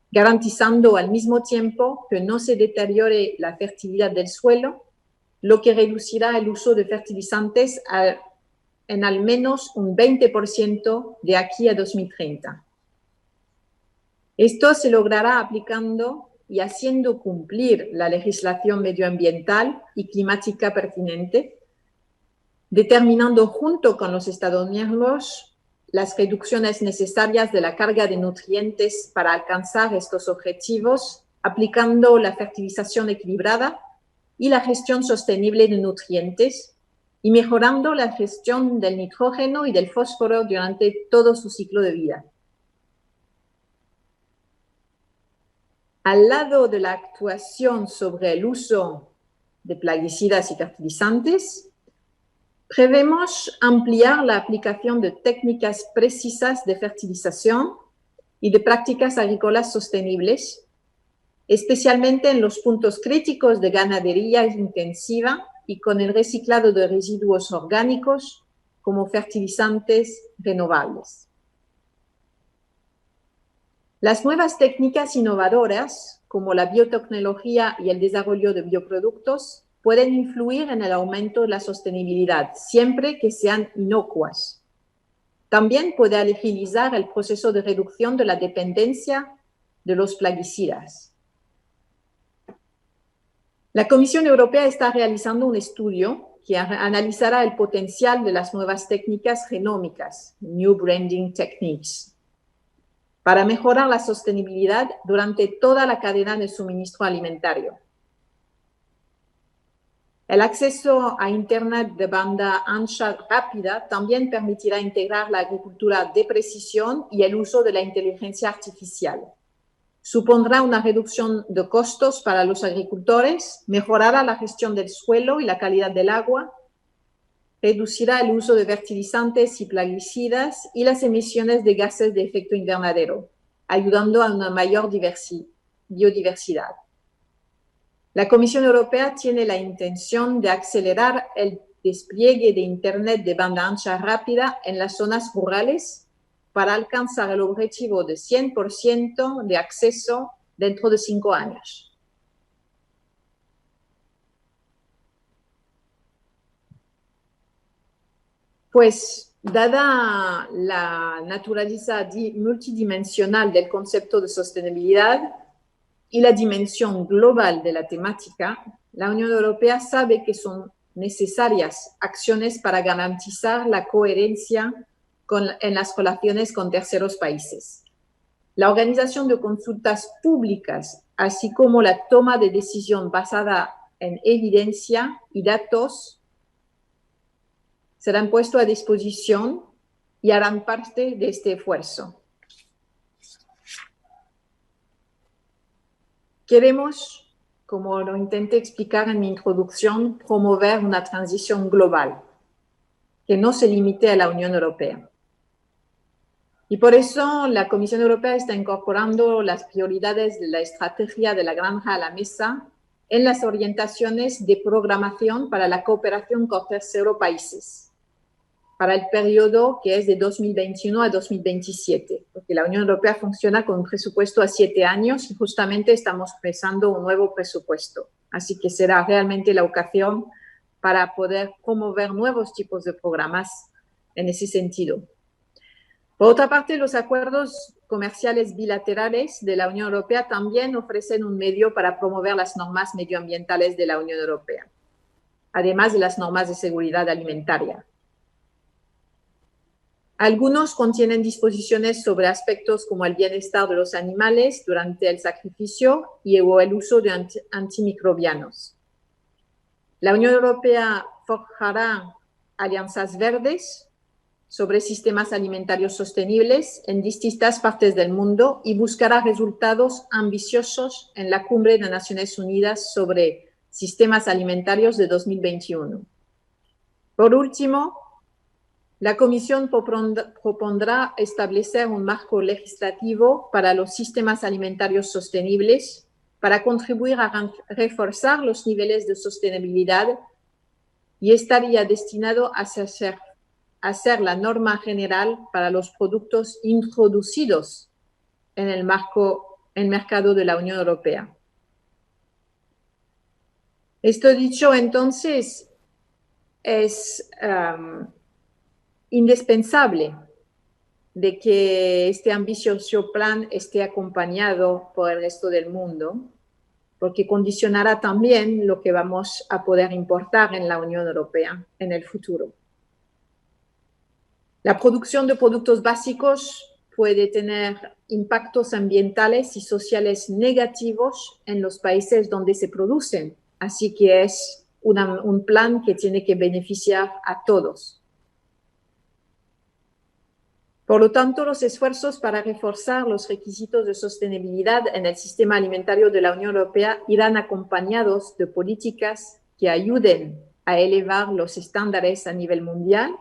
garantizando al mismo tiempo que no se deteriore la fertilidad del suelo, lo que reducirá el uso de fertilizantes en al menos un 20% de aquí a 2030. Esto se logrará aplicando y haciendo cumplir la legislación medioambiental y climática pertinente, determinando junto con los Estados miembros las reducciones necesarias de la carga de nutrientes para alcanzar estos objetivos, aplicando la fertilización equilibrada y la gestión sostenible de nutrientes, y mejorando la gestión del nitrógeno y del fósforo durante todo su ciclo de vida. Al lado de la actuación sobre el uso de plaguicidas y fertilizantes, prevemos ampliar la aplicación de técnicas precisas de fertilización y de prácticas agrícolas sostenibles, especialmente en los puntos críticos de ganadería intensiva y con el reciclado de residuos orgánicos como fertilizantes renovables. Las nuevas técnicas innovadoras, como la biotecnología y el desarrollo de bioproductos, pueden influir en el aumento de la sostenibilidad, siempre que sean inocuas. También puede agilizar el proceso de reducción de la dependencia de los plaguicidas. La Comisión Europea está realizando un estudio que analizará el potencial de las nuevas técnicas genómicas, New Branding Techniques, para mejorar la sostenibilidad durante toda la cadena de suministro alimentario. El acceso a Internet de banda ancha rápida también permitirá integrar la agricultura de precisión y el uso de la inteligencia artificial. Supondrá una reducción de costos para los agricultores, mejorará la gestión del suelo y la calidad del agua, reducirá el uso de fertilizantes y plaguicidas y las emisiones de gases de efecto invernadero, ayudando a una mayor biodiversidad. La Comisión Europea tiene la intención de acelerar el despliegue de Internet de banda ancha rápida en las zonas rurales para alcanzar el objetivo de 100% de acceso dentro de 5 años. Pues, dada la naturaleza multidimensional del concepto de sostenibilidad y la dimensión global de la temática, la Unión Europea sabe que son necesarias acciones para garantizar la coherencia en las relaciones con terceros países. la organización de consultas públicas, así como la toma de decisión basada en evidencia y datos, serán puestos a disposición y harán parte de este esfuerzo. Queremos, como lo intenté explicar en mi introducción, promover una transición global que no se limite a la Unión Europea. Y por eso la Comisión Europea está incorporando las prioridades de la estrategia de la granja a la mesa en las orientaciones de programación para la cooperación con terceros países, para el periodo que es de 2021 a 2027, porque la Unión Europea funciona con un presupuesto a 7 años y justamente estamos pensando un nuevo presupuesto. Así que será realmente la ocasión para poder promover nuevos tipos de programas en ese sentido. Por otra parte, los acuerdos comerciales bilaterales de la Unión Europea también ofrecen un medio para promover las normas medioambientales de la Unión Europea, además de las normas de seguridad alimentaria. Algunos contienen disposiciones sobre aspectos como el bienestar de los animales durante el sacrificio y el uso de antimicrobianos. La Unión Europea forjará alianzas verdes sobre sistemas alimentarios sostenibles en distintas partes del mundo y buscará resultados ambiciosos en la Cumbre de Naciones Unidas sobre sistemas alimentarios de 2021. Por último, la Comisión propondrá establecer un marco legislativo para los sistemas alimentarios sostenibles para contribuir a reforzar los niveles de sostenibilidad y estaría destinado a ser la norma general para los productos introducidos en el mercado de la Unión Europea. Esto dicho, entonces, es indispensable de que este ambicioso plan esté acompañado por el resto del mundo, porque condicionará también lo que vamos a poder importar en la Unión Europea en el futuro. La producción de productos básicos puede tener impactos ambientales y sociales negativos en los países donde se producen, así que es un plan que tiene que beneficiar a todos. Por lo tanto, los esfuerzos para reforzar los requisitos de sostenibilidad en el sistema alimentario de la Unión Europea irán acompañados de políticas que ayuden a elevar los estándares a nivel mundial,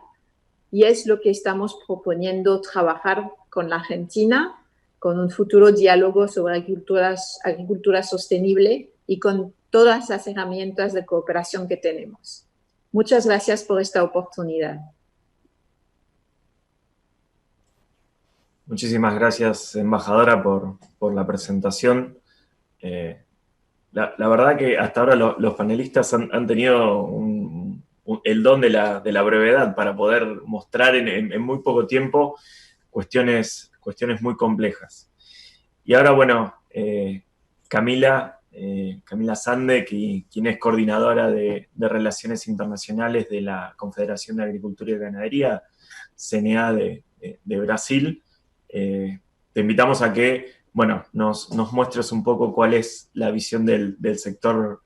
y es lo que estamos proponiendo trabajar con la Argentina, con un futuro diálogo sobre agricultura sostenible y con todas las herramientas de cooperación que tenemos. Muchas gracias por esta oportunidad. Muchísimas gracias, embajadora, por la presentación. La verdad que hasta ahora los panelistas han tenido el don de la brevedad para poder mostrar en muy poco tiempo cuestiones muy complejas. Y ahora, bueno, Camila Sande, quien es coordinadora de Relaciones Internacionales de la Confederación de Agricultura y Ganadería, CNA de Brasil, te invitamos a que, bueno, nos muestres un poco cuál es la visión del sector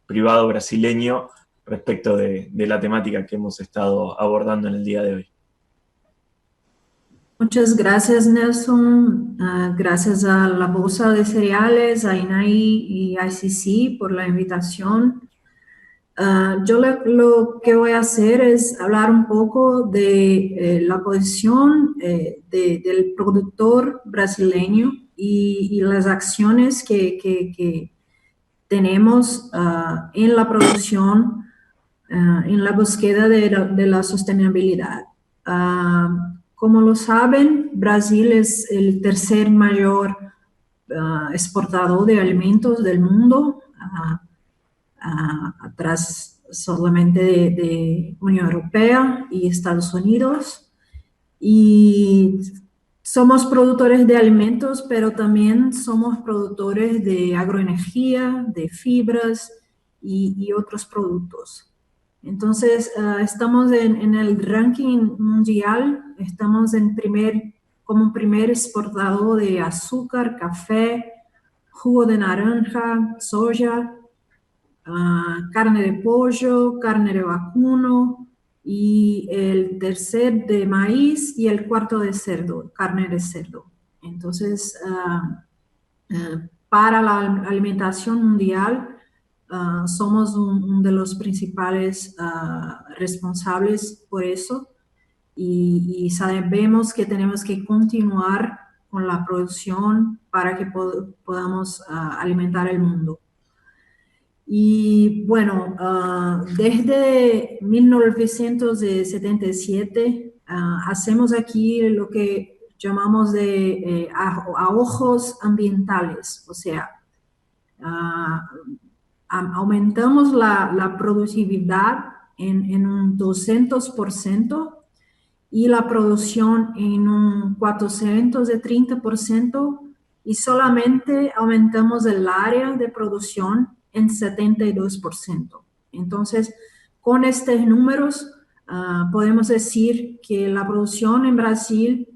privado brasileño respecto de la temática que hemos estado abordando en el día de hoy. Muchas gracias, Nelson. Gracias a la Bolsa de Cereales, a INAI y ICC por la invitación. Yo lo que voy a hacer es hablar un poco de la posición del productor brasileño y las acciones que tenemos en la producción, en la búsqueda de la sostenibilidad. Como lo saben, Brasil es el tercer mayor exportador de alimentos del mundo, atrás solamente de Unión Europea y Estados Unidos. Y somos productores de alimentos, pero también somos productores de agroenergía, de fibras y otros productos. Entonces, estamos en el ranking mundial, estamos en primer como primer exportador de azúcar, café, jugo de naranja, soya, carne de pollo, carne de vacuno, y el tercer de maíz y el cuarto de cerdo, carne de cerdo. Entonces, para la alimentación mundial, somos uno de los principales responsables por eso, y sabemos que tenemos que continuar con la producción para que podamos alimentar el mundo. Y bueno, desde 1977 hacemos aquí lo que llamamos de ahorros ambientales, o sea, aumentamos la productividad en un 200% y la producción en un 430%, y solamente aumentamos el área de producción en 72%. Entonces, con estos números, podemos decir que la producción en Brasil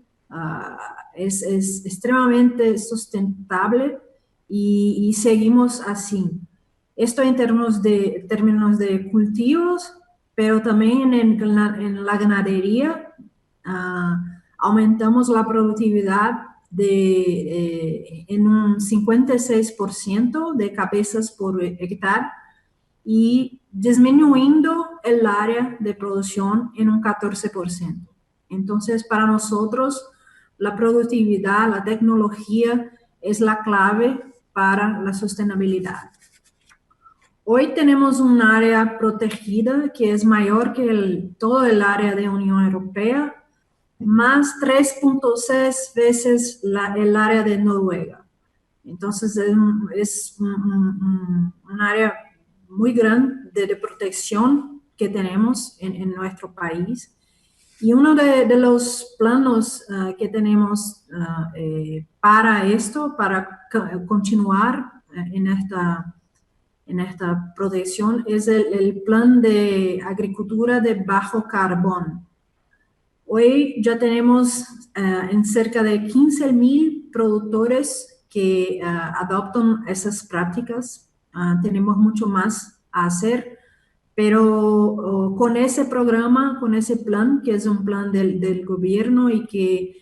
es extremadamente sustentable, y seguimos así. Esto en términos de cultivos, pero también en la ganadería. Aumentamos la productividad en un 56% de cabezas por hectárea, y disminuyendo el área de producción en un 14%. Entonces, para nosotros, la productividad, la tecnología es la clave para la sostenibilidad. Hoy tenemos un área protegida que es mayor que todo el área de Unión Europea, más 3.6 veces el área de Noruega. Entonces, es un área muy grande de protección que tenemos en nuestro país. Y uno de los planos que tenemos para esto, para continuar en esta protección, es el plan de agricultura de bajo carbón. Hoy ya tenemos en cerca de 15.000 productores que adoptan esas prácticas. Tenemos mucho más a hacer, pero con ese programa, con ese plan, que es un plan del gobierno y que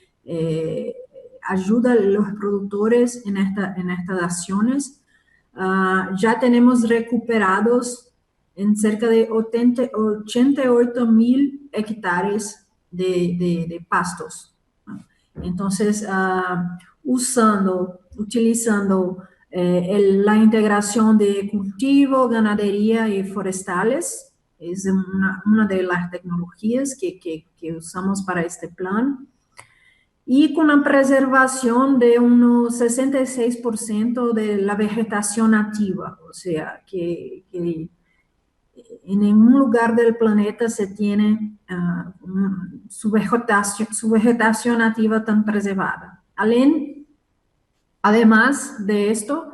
ayuda a los productores en estas acciones, ya tenemos recuperados en cerca de 88.000 hectáreas de pastos. Entonces, utilizando la integración de cultivo, ganadería y forestales, es una de las tecnologías que usamos para este plan, y con la preservación de unos 66% de la vegetación nativa, o sea, que en ningún lugar del planeta se tiene su vegetación nativa tan preservada. Además de esto,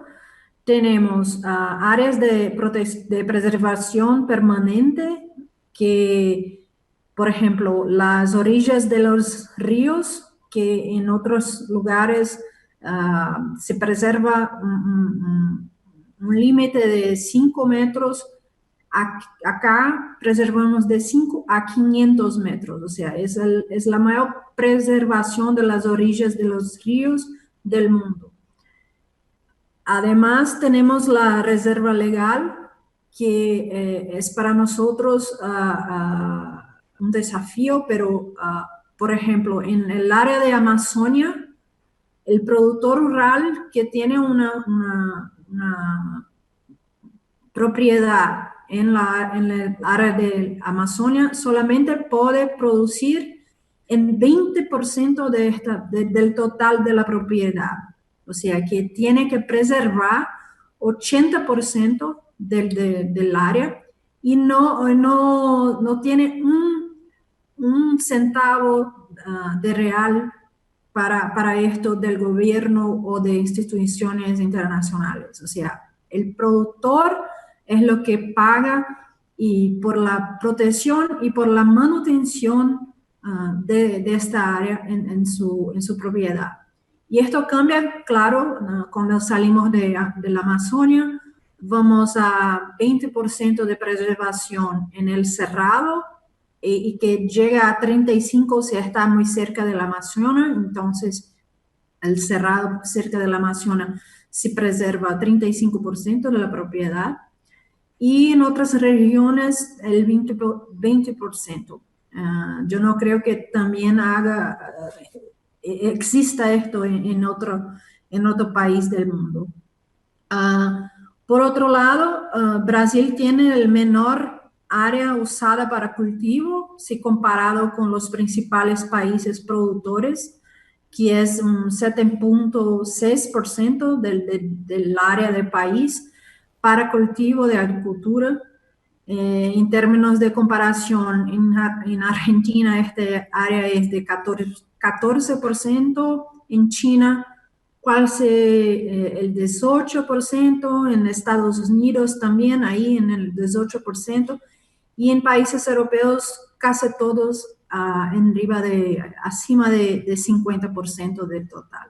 tenemos áreas de preservación permanente que, por ejemplo, las orillas de los ríos, que en otros lugares se preserva un límite de 5 metros, acá preservamos de 5 a 500 metros, o sea, es la mayor preservación de las orillas de los ríos del mundo. Además, tenemos la reserva legal, que es para nosotros un desafío, pero, por ejemplo, en el área de Amazonia, el productor rural que tiene una propiedad en el área de Amazonia solamente puede producir en 20% del total de la propiedad. O sea, que tiene que preservar 80% del área, y no tiene un centavo de real para esto del gobierno o de instituciones internacionales. O sea, el productor es lo que paga, y por la protección y por la manutención de esta área en su propiedad. Y esto cambia, claro, cuando salimos de la Amazonia, vamos a 20% de preservación en el cerrado y que llega a 35% si está muy cerca de la Amazonia. Entonces, el cerrado cerca de la Amazonia se preserva 35% de la propiedad y en otras regiones el 20%. Yo no creo que también exista esto en otro país del mundo. Por otro lado, Brasil tiene el menor área usada para cultivo si comparado con los principales países productores, que es un 7.6% del área del país para cultivo de agricultura. En términos de comparación, en Argentina este área es de 14%, en China el 18%, en Estados Unidos también ahí en el 18%, y en países europeos casi todos acima de 50% del total.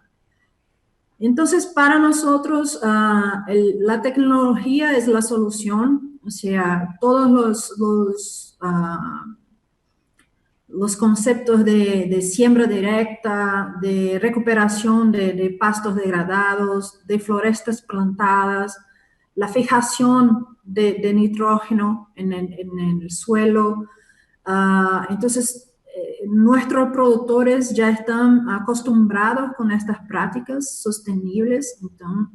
Entonces, para nosotros, la tecnología es la solución, o sea, todos los conceptos de siembra directa, de recuperación de pastos degradados, de florestas plantadas, la fijación de nitrógeno en el suelo. Entonces, nuestros productores ya están acostumbrados con estas prácticas sostenibles,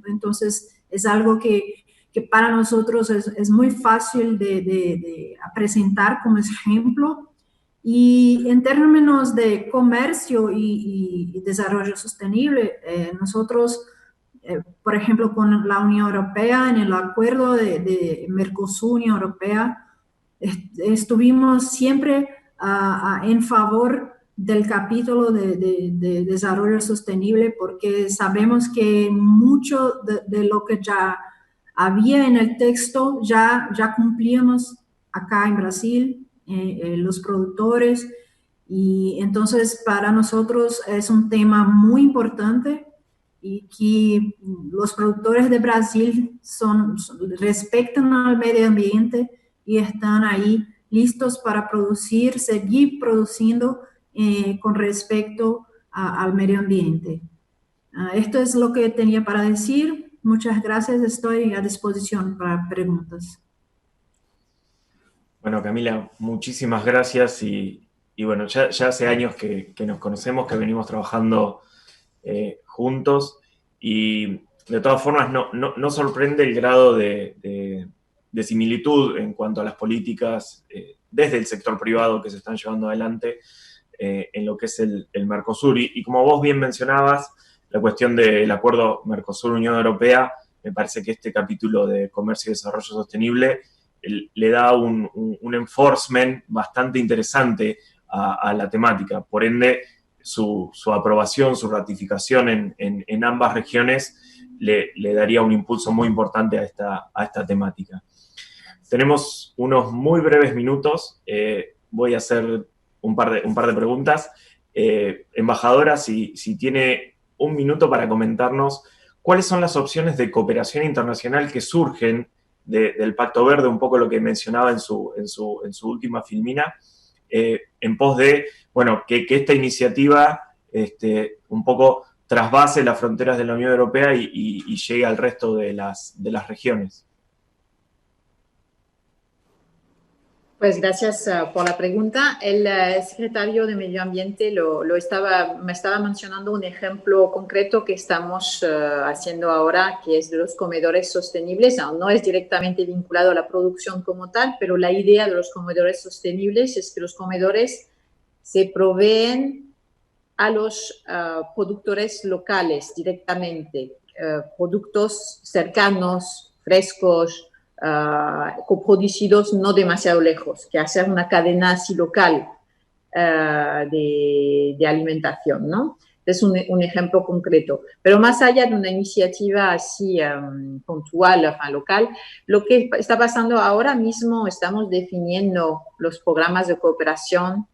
entonces es algo que para nosotros es muy fácil de presentar como ejemplo. Y en términos de comercio y desarrollo sostenible, nosotros, por ejemplo, con la Unión Europea, en el acuerdo de Mercosur-Unión Europea, estuvimos siempre en favor del capítulo de desarrollo sostenible porque sabemos que mucho de lo que ya había en el texto ya cumplíamos acá en Brasil, los productores, y entonces para nosotros es un tema muy importante y que los productores de Brasil respetan al medio ambiente y están ahí listos para seguir produciendo con respecto al medio ambiente. Esto es lo que tenía para decir. Muchas gracias, estoy a disposición para preguntas. Bueno, Camila, muchísimas gracias y bueno, ya hace años que nos conocemos, que venimos trabajando juntos y de todas formas no sorprende el grado de similitud en cuanto a las políticas desde el sector privado que se están llevando adelante en lo que es el Mercosur. Y como vos bien mencionabas, la cuestión del acuerdo Mercosur-Unión Europea, me parece que este capítulo de comercio y desarrollo sostenible le da un enforcement bastante interesante a la temática. Por ende, su aprobación, su ratificación en ambas regiones le daría un impulso muy importante a esta temática. Tenemos unos muy breves minutos. Voy a hacer un par de preguntas. Embajadora, si tiene un minuto para comentarnos cuáles son las opciones de cooperación internacional que surgen del Pacto Verde, un poco lo que mencionaba en su última filmina, en pos de, bueno, que esta iniciativa un poco trasvase las fronteras de la Unión Europea y llegue al resto de las regiones. Pues gracias por la pregunta. El secretario de Medio Ambiente me estaba mencionando un ejemplo concreto que estamos haciendo ahora, que es de los comedores sostenibles. No es directamente vinculado a la producción como tal, pero la idea de los comedores sostenibles es que los comedores se proveen a los productores locales directamente, productos cercanos, frescos, coproducidos no demasiado lejos, que hacer una cadena así local de alimentación, ¿no? Es un ejemplo concreto. Pero más allá de una iniciativa así puntual, local, lo que está pasando ahora mismo, estamos definiendo los programas de cooperación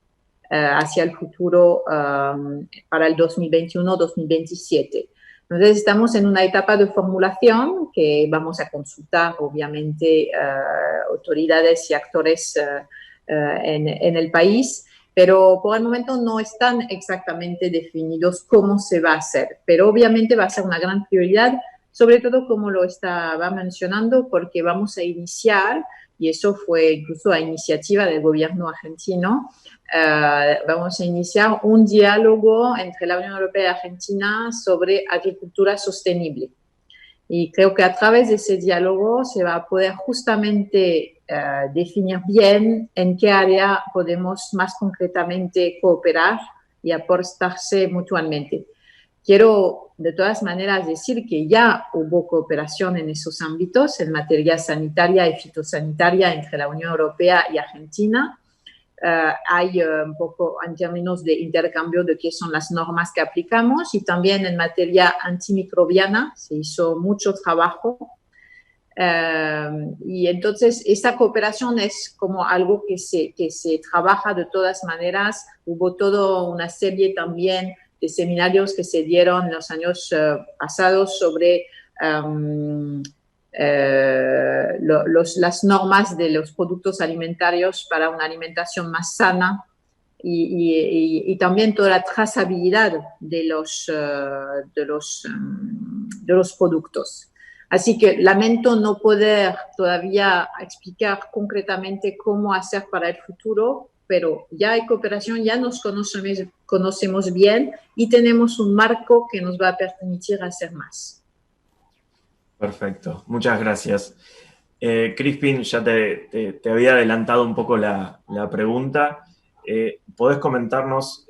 hacia el futuro para el 2021-2027. Entonces, estamos en una etapa de formulación que vamos a consultar, obviamente, autoridades y actores en el país, pero por el momento no están exactamente definidos cómo se va a hacer. Pero obviamente va a ser una gran prioridad, sobre todo como lo estaba mencionando, porque vamos a iniciar, y eso fue incluso a iniciativa del gobierno argentino, vamos a iniciar un diálogo entre la Unión Europea y Argentina sobre agricultura sostenible. Y creo que a través de ese diálogo se va a poder justamente definir bien en qué área podemos más concretamente cooperar y aportarse mutuamente. Quiero de todas maneras decir que ya hubo cooperación en esos ámbitos, en materia sanitaria y fitosanitaria entre la Unión Europea y Argentina. Hay un poco en términos de intercambio de qué son las normas que aplicamos y también en materia antimicrobiana se hizo mucho trabajo. Y entonces esta cooperación es como algo que se trabaja de todas maneras. Hubo toda una serie también de seminarios que se dieron en los años pasados sobre las normas de los productos alimentarios para una alimentación más sana y también toda la trazabilidad de los productos. Así que lamento no poder todavía explicar concretamente cómo hacer para el futuro, pero ya hay cooperación, ya nos conocemos bien y tenemos un marco que nos va a permitir hacer más. Perfecto, muchas gracias. Crispin, ya te había adelantado un poco la pregunta. ¿Podés comentarnos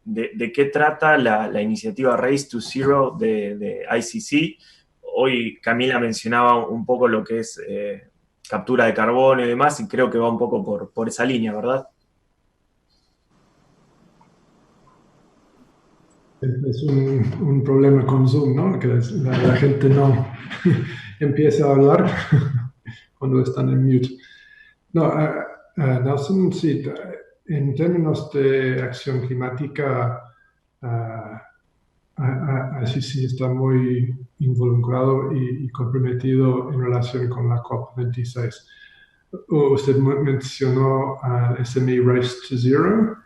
de qué trata la iniciativa Race to Zero de ICC? Hoy Camila mencionaba un poco lo que es captura de carbono y demás, y creo que va un poco por esa línea, ¿verdad? Es un problema con Zoom, ¿no? Que la gente no empieza a hablar cuando están en mute. No, Nelson, sí, en términos de acción climática, ICC está muy involucrado y comprometido en relación con la COP26. Usted mencionó al SME Race to Zero,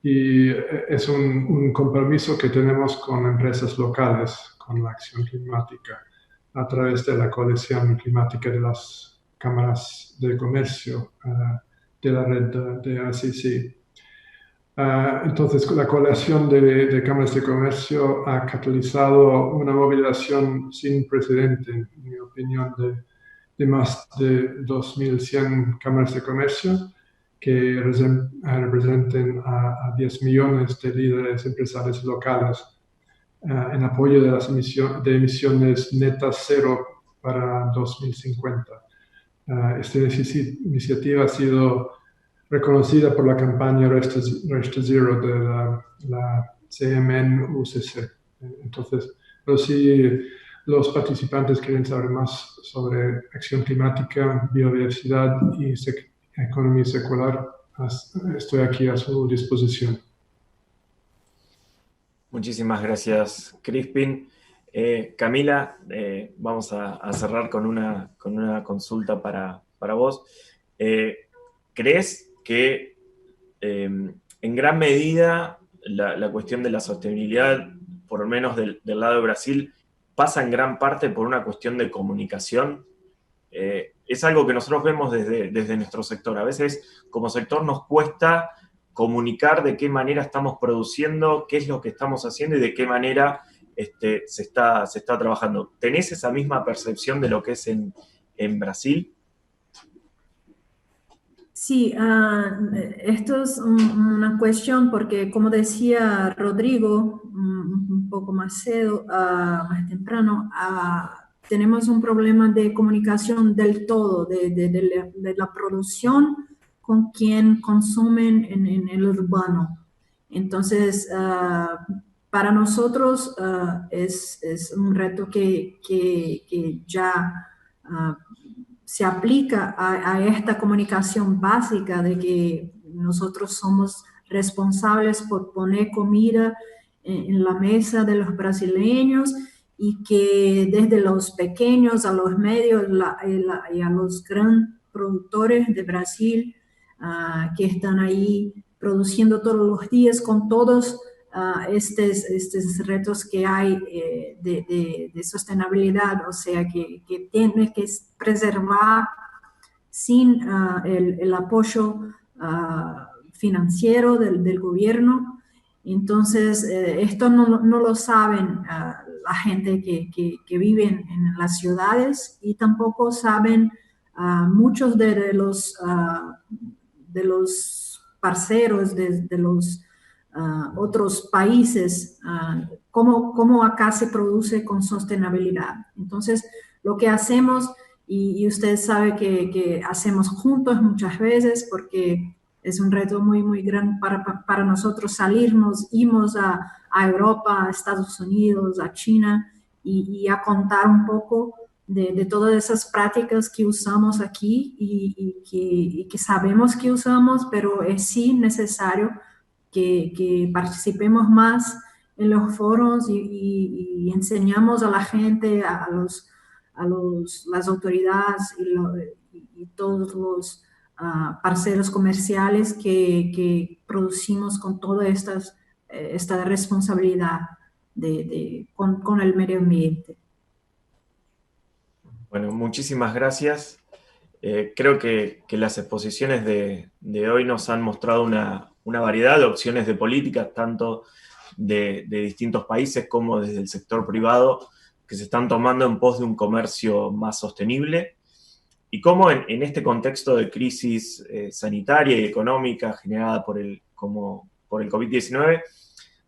y es un compromiso que tenemos con empresas locales, con la acción climática, a través de la coalición climática de las cámaras de comercio de la red de ICC. Entonces, la coalición de cámaras de comercio ha catalizado una movilización sin precedente, en mi opinión, de más de 2.100 cámaras de comercio, que representen a 10 millones de líderes empresarios locales en apoyo de las emisiones netas cero para 2050. Esta iniciativa ha sido reconocida por la campaña Race to Zero de la CMN-UCC. Entonces, pero si los participantes quieren saber más sobre acción climática, biodiversidad y economía circular, estoy aquí a su disposición. Muchísimas gracias, Crispin. Camila, vamos a cerrar con una consulta para vos. ¿Crees que en gran medida la cuestión de la sostenibilidad, por lo menos del lado de Brasil, pasa en gran parte por una cuestión de comunicación? Es algo que nosotros vemos desde nuestro sector. A veces, como sector, nos cuesta comunicar de qué manera estamos produciendo, qué es lo que estamos haciendo y de qué manera se está trabajando. ¿Tenés esa misma percepción de lo que es en Brasil? Sí, esto es una cuestión porque, como decía Rodrigo, un poco más temprano, tenemos un problema de comunicación del todo, de la producción con quien consumen en el urbano. Entonces, para nosotros es un reto que ya se aplica a esta comunicación básica de que nosotros somos responsables por poner comida en la mesa de los brasileños, y que desde los pequeños a los medios y a los grandes productores de Brasil que están ahí produciendo todos los días con todos estos retos que hay de sostenibilidad, o sea, que tiene que preservar sin el apoyo financiero del gobierno. Entonces, esto no lo saben la gente que vive en las ciudades, y tampoco saben muchos de los parceros de los otros países, cómo acá se produce con sostenibilidad. Entonces, lo que hacemos, y usted sabe que hacemos juntos muchas veces, porque es un reto muy, muy grande para nosotros irnos a Europa, a Estados Unidos, a China, y a contar un poco de todas esas prácticas que usamos aquí y que sabemos que usamos, pero es sí necesario que participemos más en los foros y enseñamos a la gente, las autoridades y todos los parceros comerciales que producimos con toda esta responsabilidad con el medio ambiente. Bueno, muchísimas gracias. Creo que las exposiciones de hoy nos han mostrado una variedad de opciones de políticas, tanto de distintos países como desde el sector privado, que se están tomando en pos de un comercio más sostenible, y cómo en este contexto de crisis sanitaria y económica generada por el COVID-19,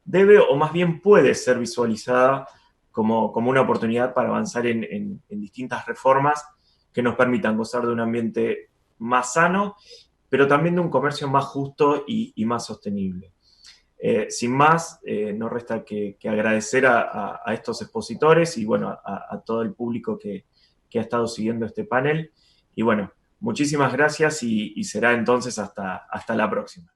debe o más bien puede ser visualizada como una oportunidad para avanzar en distintas reformas que nos permitan gozar de un ambiente más sano, pero también de un comercio más justo y más sostenible. Sin más, no resta que agradecer a estos expositores y bueno, a todo el público que ha estado siguiendo este panel. Y bueno, muchísimas gracias y será entonces hasta la próxima.